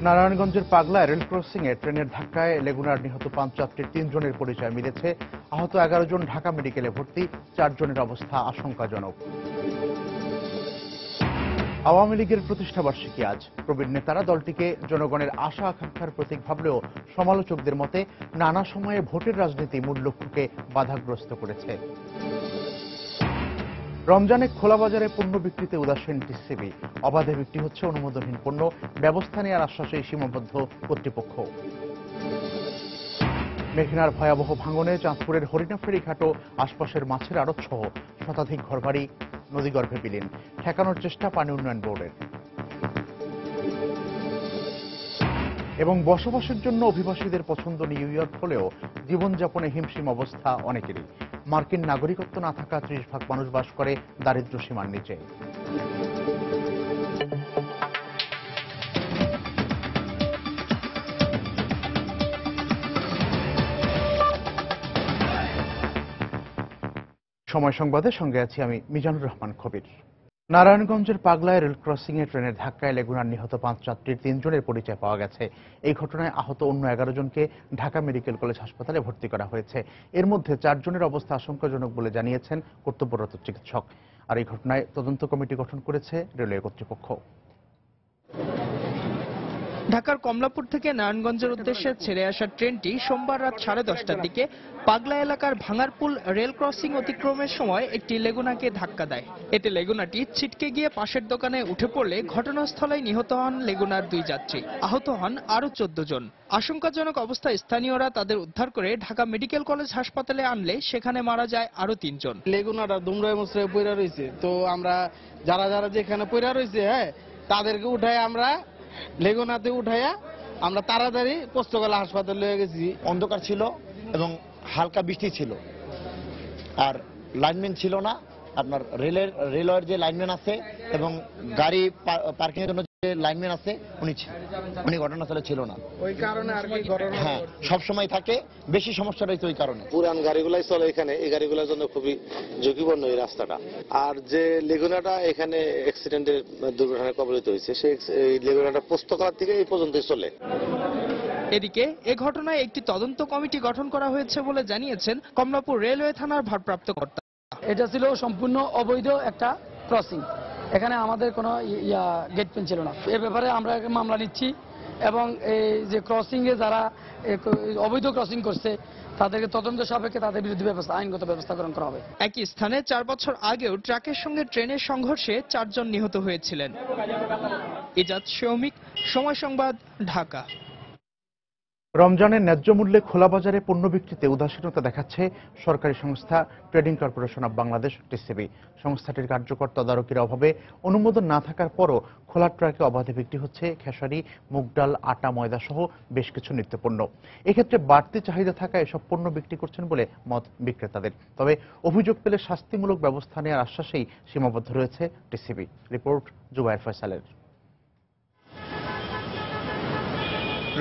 নারায়ণগঞ্জের পাগলায় রেল ক্রসিংয়ে ট্রেনের ধাক্কায় লেগুনার নিহত 5 যাত্রীর 3 জনের পরিচয় মিলেছে। আহত 11 জন ঢাকা মেডিকেলে ভর্তি, 4 জনের অবস্থা আশঙ্কাজনক। আওয়ামী লীগের প্রতিষ্ঠাবার্ষিকী আজ। প্রবীণ নেতারা দলটিকে জনগণের আশা আকাঙ্ক্ষার প্রতীক ভাবলেও সমালোচকদের মতে নানা সময়ে ভোটের রাজনীতি মূল লক্ষ্যকে বাধাগ্রস্ত করেছে। রমজানে খোলা বাজারে পণ্য বিক্রিতে উদাসীন টিসিবি। অবাধে বিক্রি হচ্ছে অনুমোদনহীন পণ্য, ব্যবস্থা নেওয়ার আশ্বাসে সীমাবদ্ধ কর্তৃপক্ষ। মেঘনার ভয়াবহ ভাঙনে চাঁদপুরের হরিণাফেরি ঘাট ও আশপাশের মাছের আড়ত সহ শতাধিক ঘরবাড়ি নদীগর্ভে বিলীন, ঠেকানোর চেষ্টা পানি উন্নয়ন বোর্ডের। এবং বসবাসের জন্য অভিবাসীদের পছন্দ নিউ ইয়র্ক হলেও জীবনযাপনে হিমশিম অবস্থা অনেকেরই। মার্কিন নাগরিকত্ব না থাকা 30% মানুষ বাস করে দারিদ্র্য সীমার নিচে। সময় সংবাদের সঙ্গে আছি আমি মিজানুর রহমান কবির। নারায়ণগঞ্জের পাগলায় রেল ক্রসিংয়ে ট্রেনের ধাক্কায় লেগুনার নিহত 5 যাত্রীর 3 জনের পরিচয় পাওয়া গেছে। এই ঘটনায় আহত অন্য 11 জনকে ঢাকা মেডিকেল কলেজ হাসপাতালে ভর্তি করা হয়েছে। এর মধ্যে 4 জনের অবস্থা আশঙ্কাজনক বলে জানিয়েছেন কর্তব্যরত চিকিৎসক। আর এই ঘটনায় তদন্ত কমিটি গঠন করেছে রেলওয়ে কর্তৃপক্ষ। ঢাকার কমলাপুর থেকে নারায়ণগঞ্জের উদ্দেশ্যে ছেড়ে আসা ট্রেনটি সোমবার রাত 10:30টার দিকে পাগলা এলাকার ভাঙারপুল রেল ক্রসিং অতিক্রমের সময় একটি লেগুনাকে ধাক্কা দেয়। এতে লেগুনাটি ছিটকে গিয়ে পাশের দোকানে উঠে পড়লে ঘটনাস্থলেই নিহত হন লেগুনার 2 যাত্রী। আহত হন আরও 14 জন। আশঙ্কাজনক অবস্থায় স্থানীয়রা তাদের উদ্ধার করে ঢাকা মেডিকেল কলেজ হাসপাতালে আনলে সেখানে মারা যায় আরও 3 জন। লেগুনাটা দুমড়ায় মুচড়ায় পড়ে রয়েছে, তো আমরা যারা যেখানে পড়ে রয়েছে তাদেরকে উঠায় আমরা লেগুনাতে উঠাইয়া আমরা তাড়াতাড়ি পোস্তগোলা হাসপাতালে নিয়ে গেছি। অন্ধকার ছিল এবং হালকা বৃষ্টি ছিল, আর লাইনম্যান ছিল না। আপনার রেলওয়ের যে লাইনম্যান আছে এবং গাড়ি পার্কিং এর জন্য যে লাইনম্যান আছে উনি ঘটনাস্থলে ছিল না। ওই কারণে আর কি ঘটনা সবসময় থাকে, বেশি সমস্যা রয়েছে ওই কারণে। পুরান গাড়িগুলাই চলে এখানে, এই গাড়িগুলোর জন্য খুবই ঝুঁকিপূর্ণ এই রাস্তাটা। আর যে লেগুনাটা এখানে অ্যাক্সিডেন্টের দুর্ঘটনায় কবলিত হয়েছে, সেই লেগুনাটা পোস্তকলার থেকে এই পর্যন্তই চলে। এদিকে এ ঘটনায় একটি তদন্ত কমিটি গঠন করা হয়েছে বলে জানিয়েছেন কমলাপুর রেলওয়ে থানার ভারপ্রাপ্ত কর্তা। এটা ছিল সম্পূর্ণ অবৈধ একটা ক্রসিং, এখানে আমাদের কোনো গেট পেন ছিল না। এ ব্যাপারে আমরা মামলা নিচ্ছি এবং এই যে ক্রসিং এ যারা অবৈধ ক্রসিং করছে তাদেরকে তদন্ত সাপেক্ষে তাদের বিরুদ্ধে আইনগত ব্যবস্থা গ্রহণ করা হবে। একই স্থানে 4 বছর আগেও ট্রাকের সঙ্গে ট্রেনের সংঘর্ষে 4 জন নিহত হয়েছিলেন। ইজাজ শৌমিক, সময় সংবাদ, ঢাকা। রমজানের ন্যায্য মূল্যে খোলা বাজারে পণ্য বিক্রিতে উদাসীনতা দেখাচ্ছে সরকারি সংস্থা trading corporation of Bangladesh TCB. সংস্থাটির কার্যকর তদারকির অভাবে অনুমোদন না থাকার পরও খোলা ট্রাকে অবাধে বিক্রি হচ্ছে খেসারি, মুগ ডাল, আটা, ময়দা সহ বেশ কিছু নিত্যপণ্য। এক্ষেত্রে বাড়তি চাহিদা থাকায় এসব পণ্য বিক্রি করছেন বলে মত বিক্রেতাদের। তবে অভিযোগ পেলে শাস্তিমূলক ব্যবস্থা নেওয়ার আশ্বাসেই সীমাবদ্ধ রয়েছে টিসিবি। রিপোর্ট জুবায়ের ফয়সালের।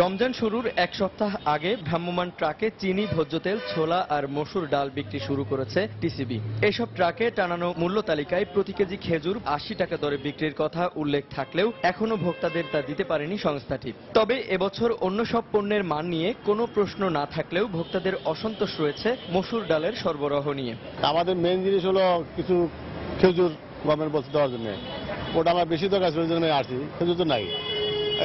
রমজান শুরুর 1 সপ্তাহ আগে ভ্রাম্যমাণ ট্রাকে চিনি, ভোজ্য তেল, ছোলা আর মসুর ডাল বিক্রি শুরু করেছে টিসিবি। এসব ট্রাকে টানানো মূল্য তালিকায় প্রতি কেজি খেজুর 80 টাকা দরে বিক্রির কথা উল্লেখ থাকলেও এখনো ভোক্তাদের তা দিতে পারেনি সংস্থাটি। তবে এবছর অন্য সব পণ্যের মান নিয়ে কোনো প্রশ্ন না থাকলেও ভোক্তাদের অসন্তোষ রয়েছে মসুর ডালের সরবরাহ নিয়ে। আমাদের মেইন জিনিস হলো কিছু খেজুর গভর্নমেন্ট বলছে দেওয়ার জন্য, ওটা আমার বেশি দরকার ছিল, জন্য আসি। খেজুর তো নাই,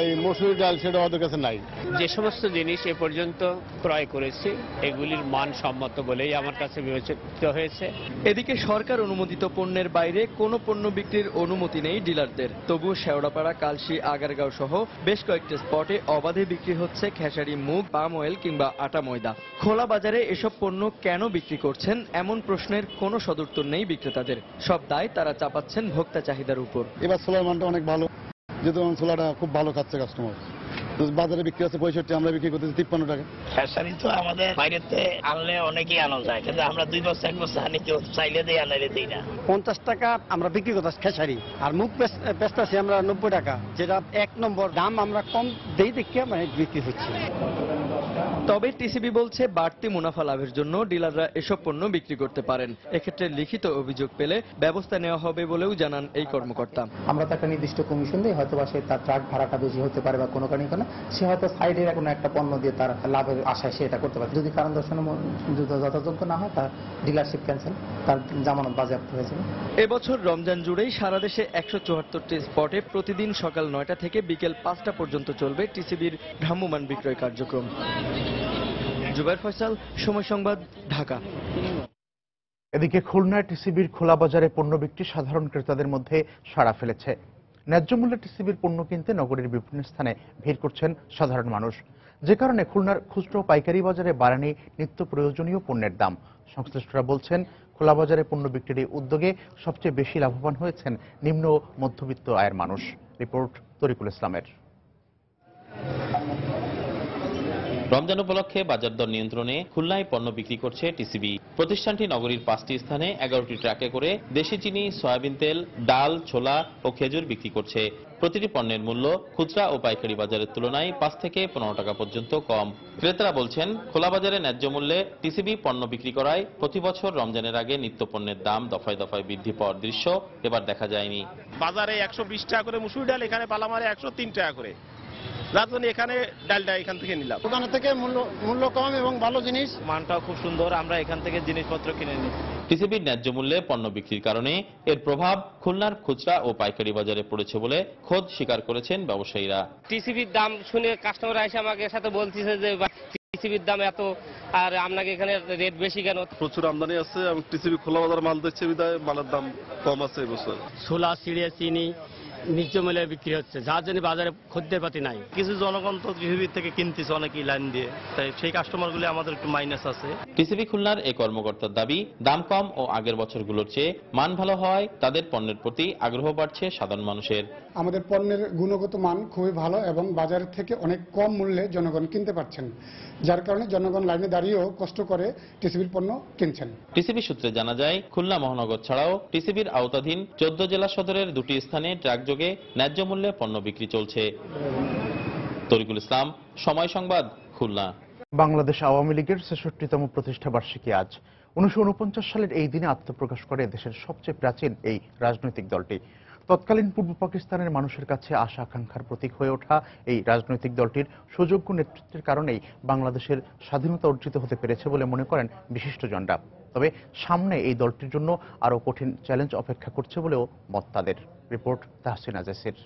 এই মসুর ডাল সেটা ওদের কাছে নাই। যে সমস্ত জিনিস এ পর্যন্ত ক্রয় করেছি এগুলির মান সম্মত বলেই আমার কাছে বিবেচিত হয়েছে। এদিকে সরকার অনুমোদিত পণ্যের বাইরে কোনো পণ্য বিক্রির অনুমতি নেই ডিলারদের। তবুও শেওড়াপাড়া, কালশী, আগারগাঁও সহ বেশ কয়েকটি স্পটে অবাধে বিক্রি হচ্ছে খেসারি, মুগ, পাম অয়েল কিংবা আটা, ময়দা। খোলা বাজারে এসব পণ্য কেন বিক্রি করছেন এমন প্রশ্নের কোনো সদুত্তর নেই বিক্রেতাদের। সব দায় তারা চাপাচ্ছেন ভোক্তা চাহিদার উপর। এবার ছোলার মানটা অনেক ভালো, যেহেতু ছোলাটা খুব ভালো খাচ্ছে কাস্টমার। বাজারে বিক্রি আছে 65, আমরা বিক্রি করতেছি 53 টাকা। খেসারি তো আমাদের বাইরেতে আনলে অনেকেই আনা যায়, কিন্তু আমরা 2 বছর 1 বছর আনি, কেউ চাইলে দিই, আনাইলে দিই না। 50 টাকা আমরা বিক্রি করতেছি খেসারি, আর মুখ বেচতেছি আমরা 90 টাকা, যেটা 1 নম্বর দাম আমরা কম দেই দেখে বিক্রি হচ্ছে। তবে টিসিবি বলছে বাড়তি মুনাফা লাভের জন্য ডিলাররা এসব পণ্য বিক্রি করতে পারেন। এক্ষেত্রে লিখিত অভিযোগ পেলে ব্যবস্থা নেওয়া হবে বলেও জানান এই কর্মকর্তা। আমরা তো একটা নির্দিষ্ট কমিশন দিই, হয়তো বা সে তার ট্রাক ভাড়াটা বেশি হতে পারে বা কোনো কারণে সে হয়তো সাইডে কোনো একটা পণ্য দিয়ে তার লাভের আশায় সে এটা করতে পারে। যদি কারণ দর্শানো যথাযোগ্য না হয় তার ডিলারশিপ ক্যান্সেল, তার জামানত বাজেয়াপ্ত হয়ে যাবে। এবছর রমজান জুড়েই সারা দেশে 174টি স্পটে প্রতিদিন সকাল 9টা থেকে বিকেল 5টা পর্যন্ত চলবে টিসিবির ভ্রাম্যমাণ বিক্রয় কার্যক্রম। জুবাইর ফয়সাল, সময় সংবাদ, ঢাকা। এদিকে খুলনায় টিসিবির খোলা বাজারে পণ্য বিক্রি সাধারণ ক্রেতাদের মধ্যে সাড়া ফেলেছে। ন্যায্য মূল্যে টিসিবির পণ্য কিনতে নগরীর বিভিন্ন স্থানে ভিড় করছেন সাধারণ মানুষ, যে কারণে খুলনার খুচরো পাইকারি বাজারে বাড়েনি নিত্য প্রয়োজনীয় পণ্যের দাম। সংশ্লিষ্টরা বলছেন, খোলা বাজারে পণ্য বিক্রির এই উদ্যোগে সবচেয়ে বেশি লাভবান হয়েছেন নিম্ন ও মধ্যবিত্ত আয়ের মানুষ। রিপোর্ট তরিকুল ইসলামের। রমজান উপলক্ষে বাজার দর নিয়ন্ত্রণে খুলনায় পণ্য বিক্রি করছে টিসিবি। প্রতিষ্ঠানটি নগরীর 5টি স্থানে 11টি ট্রাকে করে দেশি চিনি, সয়াবিন তেল, ডাল, ছোলা ও খেজুর বিক্রি করছে। প্রতিটি পণ্যের মূল্য খুচরা ও পাইকারি বাজারের তুলনায় 5 থেকে 15 টাকা পর্যন্ত কম। ক্রেতারা বলছেন, খোলা বাজারে ন্যায্য মূল্যে টিসিবি পণ্য বিক্রি করায় প্রতি বছর রমজানের আগে নিত্য পণ্যের দাম দফায় দফায় বৃদ্ধি পাওয়ার দৃশ্য এবার দেখা যায়নি। বাজারে 120 টাকা করে মুসুর ডাল, এখানে পালামারে 103 টাকা করে। যার জন্য এখানে ডালটা এখান থেকে নিলাম। দোকানে থেকে মূল্য কম এবং ভালো জিনিস, মানটাও খুব সুন্দর, আমরা এখান থেকে জিনিসপত্র কিনে নিই। টিসিবির ন্যায্য মূল্যে পণ্য বিক্রির কারণে এর প্রভাব খুলনার খুচরা ও পাইকারি বাজারে পড়েছে বলে খোদ স্বীকার করেছেন ব্যবসায়ীরা। টিসিবির দাম শুনে কাস্টমার এসে আমাকে সাথে বলতেছে যে টিসিবির দাম এত, আর আপনাকে এখানে রেট বেশি কেন? প্রচুর আমদানি আছে এবং টিসিবি খোলা বাজার মাল দিচ্ছে বিধায় মালের দাম কম আছে এবছর। ছোলা, চিড়ে, চিনি ন্যায্য মূল্যে বিক্রি হচ্ছে, যার জন্য বাজারে খদ্দের পাতি নাই। কিছু জনগণ তো টিসিবির থেকে কিনতেছে অনেকেই লাইন দিয়ে, তাই সেই কাস্টমারগুলি আমাদের একটু মাইনাস আছে। টিসিবি খুলনার এই কর্মকর্তার দাবি, দাম কম ও আগের বছরগুলোর চেয়ে মান ভালো হওয়ায় তাদের পণ্যের প্রতি আগ্রহ বাড়ছে সাধারণ মানুষের। আমাদের পণ্যের গুণগত মান খুবই ভালো এবং বাজারের থেকে অনেক কম মূল্যে জনগণ কিনতে পারছেন, যার কারণে জনগণ লাইনে দাঁড়িয়েও কষ্ট করে টিসিবির পণ্য কিনছেন। টিসিবি সূত্রে জানা যায়, খুলনা মহানগর ছাড়াও টিসিবির আওতাধীন 14 জেলা সদরের 2টি স্থানে ট্রাক যোগে ন্যায্য মূল্যে পণ্য বিক্রি চলছে। তরিকুল ইসলাম, সময় সংবাদ, খুলনা। বাংলাদেশ আওয়ামী লীগের ৬৬তম প্রতিষ্ঠা বার্ষিকী আজ। 1949 সালের এই দিনে আত্মপ্রকাশ করে দেশের সবচেয়ে প্রাচীন এই রাজনৈতিক দলটি। তৎকালীন পূর্ব পাকিস্তানের মানুষের কাছে আশা আকাঙ্ক্ষার প্রতীক হয়ে ওঠা এই রাজনৈতিক দলটির সুযোগ্য নেতৃত্বের কারণেই বাংলাদেশের স্বাধীনতা অর্জিত হতে পেরেছে বলে মনে করেন বিশিষ্টজনরা। তবে সামনে এই দলটির জন্য আরও কঠিন চ্যালেঞ্জ অপেক্ষা করছে বলেও মত তাদের। রিপোর্ট তাহসিনা জেসির।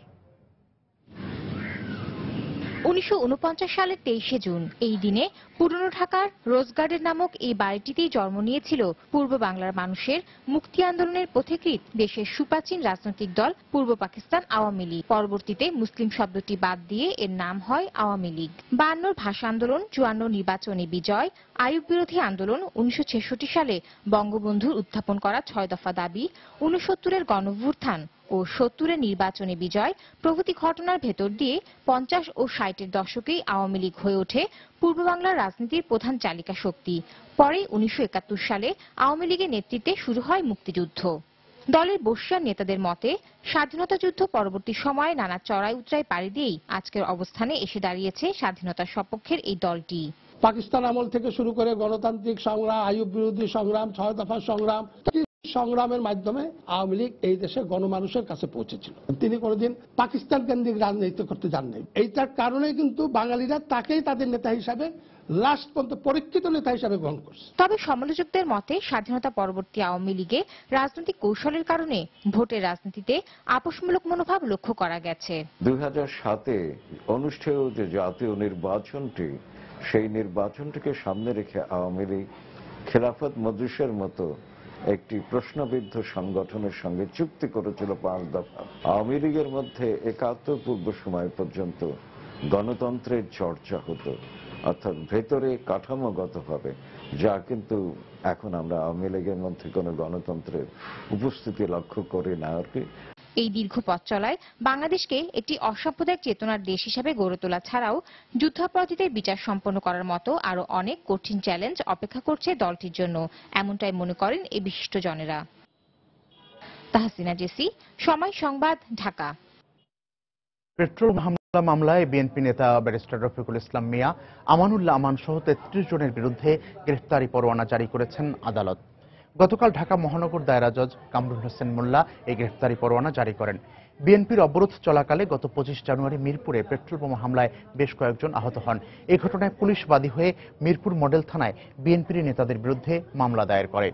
1949 সালের 23শে জুন এই দিনে পুরনো ঢাকার রোজ গার্ডেন নামক এই বাড়িটিতেই জন্ম নিয়েছিল পূর্ব বাংলার মানুষের মুক্তি আন্দোলনের পথিকৃৎ দেশের সুপ্রাচীন রাজনৈতিক দল পূর্ব পাকিস্তান আওয়ামী লীগ। পরবর্তীতে মুসলিম শব্দটি বাদ দিয়ে এর নাম হয় আওয়ামী লীগ। 52 ভাষা আন্দোলন, 54 নির্বাচনী বিজয়, আইয়ুব বিরোধী আন্দোলন, 1966 সালে বঙ্গবন্ধুর উত্থাপন করা 6 দফা দাবি, 69-এর গণঅভ্যুত্থান ও 70-এর নির্বাচনী বিজয় প্রভৃতি ঘটনার ভেতর দিয়ে 50 ও 60-এর দশকেই আওয়ামী লীগ হয়ে ওঠে পূর্ব বাংলার রাজনীতির প্রধান চালিকা শক্তি। পরে 1971 সালে আওয়ামী লীগের নেতৃত্বে শুরু হয় মুক্তিযুদ্ধ। দলের বর্ষিয়ান নেতাদের মতে, স্বাধীনতা যুদ্ধ পরবর্তী সময়ে নানা চড়াই উতরাই পাড়ি দিয়েই আজকের অবস্থানে এসে দাঁড়িয়েছে স্বাধীনতার সপক্ষের এই দলটি। পাকিস্তান আমল থেকে শুরু করে গণতান্ত্রিক সংগ্রাম, আইয়ুব বিরোধী সংগ্রাম, 6 দফা সংগ্রামের মাধ্যমে আওয়ামী লীগ এই দেশের গণমানুষের কাছে পৌঁছেছিল। তিনি কোনোদিন পাকিস্তান কেন্দ্রিক রাজনীতি করতে যান নাই। এইটার কারণে কিন্তু বাঙালিরা তাকেই তাদের নেতা হিসাবে লাস্ট পর্যন্ত পরীক্ষিত নেতা হিসাবে গ্রহণ করছে। তবে সমালোচকদের মতে, স্বাধীনতা পরবর্তী আওয়ামী লীগে রাজনৈতিক কৌশলের কারণে ভোটের রাজনীতিতে আপোষমূলক মনোভাব লক্ষ্য করা গেছে। 2007-এ অনুষ্ঠেয় যে জাতীয় নির্বাচনটি, সেই নির্বাচনটিকে সামনে রেখে আওয়ামী লীগ খেলাফত মজলিসের মতো একটি প্রশ্নবিদ্ধ সংগঠনের সঙ্গে চুক্তি করেছিল 5 দফা। আওয়ামী লীগের মধ্যে 71 পূর্ব সময় পর্যন্ত গণতন্ত্রের চর্চা হতো, অর্থাৎ ভেতরে কাঠামোগতভাবে, যা কিন্তু এখন আমরা আওয়ামী লীগের মধ্যে কোনো গণতন্ত্রের উপস্থিতি লক্ষ্য করি না আর কি। এই দীর্ঘ পথ চলায় বাংলাদেশকে একটি অসাম্প্রদায়িক চেতনার দেশ হিসেবে গড়ে তোলা ছাড়াও যুদ্ধাপরাধীদের বিচার সম্পন্ন করার মতো আরো অনেক কঠিন চ্যালেঞ্জ অপেক্ষা করছে দলটির জন্য, এমনটাই মনে করেন এই বিশিষ্টজনেরা। তাহসিনা জেসি, সময় সংবাদ, ঢাকা। পেট্রোল মামলায় বিএনপি নেতা ব্যারিস্টার রফিকুল ইসলাম মিয়া, আমানুল্লাহ আমান সহ ৩৩ জনের বিরুদ্ধে গ্রেফতারি পরোয়ানা জারি করেছেন আদালত। গতকাল ঢাকা মহানগর দায়রা জজ কামরুল হোসেন মোল্লা এই গ্রেফতারি পরোয়ানা জারি করেন। বিএনপির অবরোধ চলাকালে গত 25 জানুয়ারি মিরপুরে পেট্রোল বোমা হামলায় বেশ কয়েকজন আহত হন। এই ঘটনায় পুলিশ বাদী হয়ে মিরপুর মডেল থানায় বিএনপির নেতাদের বিরুদ্ধে মামলা দায়ের করে।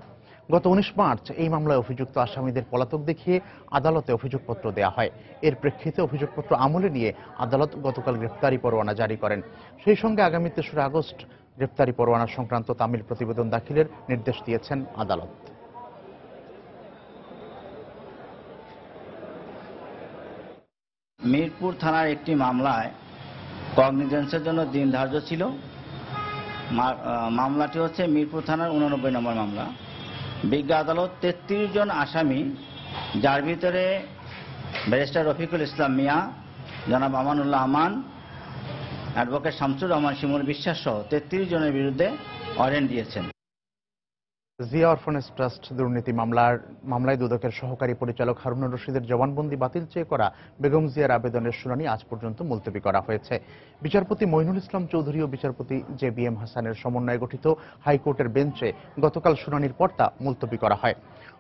গত 19 মার্চ এই মামলায় অভিযুক্ত আসামিদের পলাতক দেখিয়ে আদালতে অভিযোগপত্র দেওয়া হয়। এর প্রেক্ষিতে অভিযোগপত্র আমলে নিয়ে আদালত গতকাল গ্রেফতারি পরোয়ানা জারি করেন। সেই সঙ্গে আগামী 3রা আগস্ট গ্রেফতারি পরোয়ানা সংক্রান্ত তামিল প্রতিবেদন দাখিলের নির্দেশ দিয়েছেন আদালত। মিরপুর থানার একটি মামলায় কগনিজেন্সের জন্য দিন ধার্য ছিল। মামলাটি হচ্ছে মিরপুর থানার 89 নম্বর মামলা। বিজ্ঞ আদালত 33 জন আসামি, যার ভিতরে ব্যারিস্টার রফিকুল ইসলাম মিয়া, জনাব আমানুল্লাহ আমান, অ্যাডভোকেট শামসুর রহমান শিমুল বিশ্বাস সহ 33 জনের বিরুদ্ধে ওয়ারেন্ট দিয়েছেন। জিয়া অরফানেজ ট্রাস্ট দুর্নীতি মামলায় দুদকের সহকারী পরিচালক হারুনুর রশিদের জবানবন্দি বাতিল চেয়ে করা বেগম জিয়ার আবেদনের শুনানি আজ পর্যন্ত মুলতবি করা হয়েছে। বিচারপতি মইনুল ইসলাম চৌধুরী ও বিচারপতি JBM হাসানের সমন্বয়ে গঠিত হাইকোর্টের বেঞ্চে গতকাল শুনানির পর তা মুলতবি করা হয়।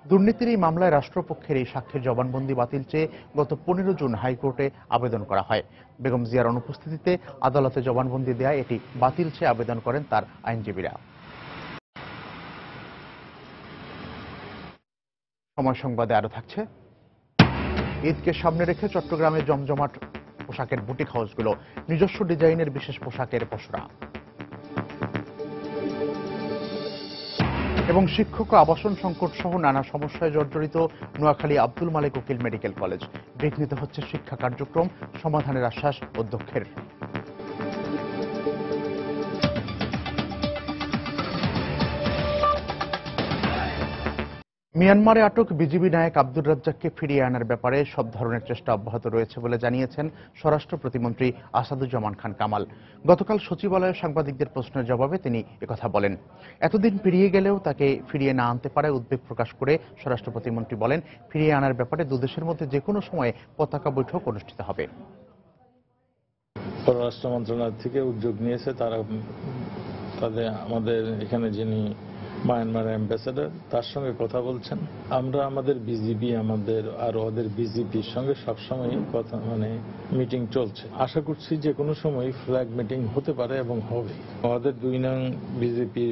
দুর্নীতির এই মামলায় রাষ্ট্রপক্ষের এই সাক্ষীর জবানবন্দি বাতিল চেয়ে গত 15 জুন হাইকোর্টে আবেদন করা হয়। বেগম জিয়ার অনুপস্থিতিতে আদালতে জবানবন্দি দেয় এটি বাতিল চেয়ে আবেদন করেন তার আইনজীবীরা। সময় সংবাদে আরো থাকছে। ঈদকে সামনে রেখে চট্টগ্রামে জমজমাট পোশাকের বুটিক হাউসগুলো, নিজস্ব ডিজাইনের বিশেষ পোশাকের পসরা। এবং শিক্ষক ও আবাসন সংকট সহ নানা সমস্যায় জর্জরিত নোয়াখালী আব্দুল মালেক উকিল মেডিকেল কলেজ। বিঘ্নিত হচ্ছে শিক্ষা কার্যক্রম, সমাধানের আশ্বাস অধ্যক্ষের। মিয়ানমারে আটক বিজিবি নায়ক আব্দুর রাজ্জাককে ফিরিয়ে আনার ব্যাপারে সব ধরনের চেষ্টা অব্যাহত রয়েছে বলে জানিয়েছেন স্বরাষ্ট্র প্রতিমন্ত্রী আসাদুজ্জামান খান কামাল। গতকাল সচিবালয়ে সাংবাদিকদের প্রশ্নের জবাবে তিনি একথা বলেন। এতদিন পেরিয়ে গেলেও তাকে ফিরিয়ে না আনতে পারায় উদ্বেগ প্রকাশ করে স্বরাষ্ট্র প্রতিমন্ত্রী বলেন, ফিরিয়ে আনার ব্যাপারে দুদেশের মধ্যে যে কোনো সময়ে পতাকা বৈঠক অনুষ্ঠিত হবে। পররাষ্ট্র মন্ত্রণালয় থেকে উদ্যোগ নিয়েছে, তারা আমাদের এখানে যিনি মায়ানমার অ্যাম্বাসেডর তার সঙ্গে কথা বলছেন। আমরা আমাদের বিজিবি আর ওদের বিজিবির সঙ্গে সবসময় কথা মিটিং চলছে। আশা করছি যে কোনো সময় ফ্ল্যাগ মিটিং হতে পারে এবং হবে। আমাদের 2 নং বিজেপি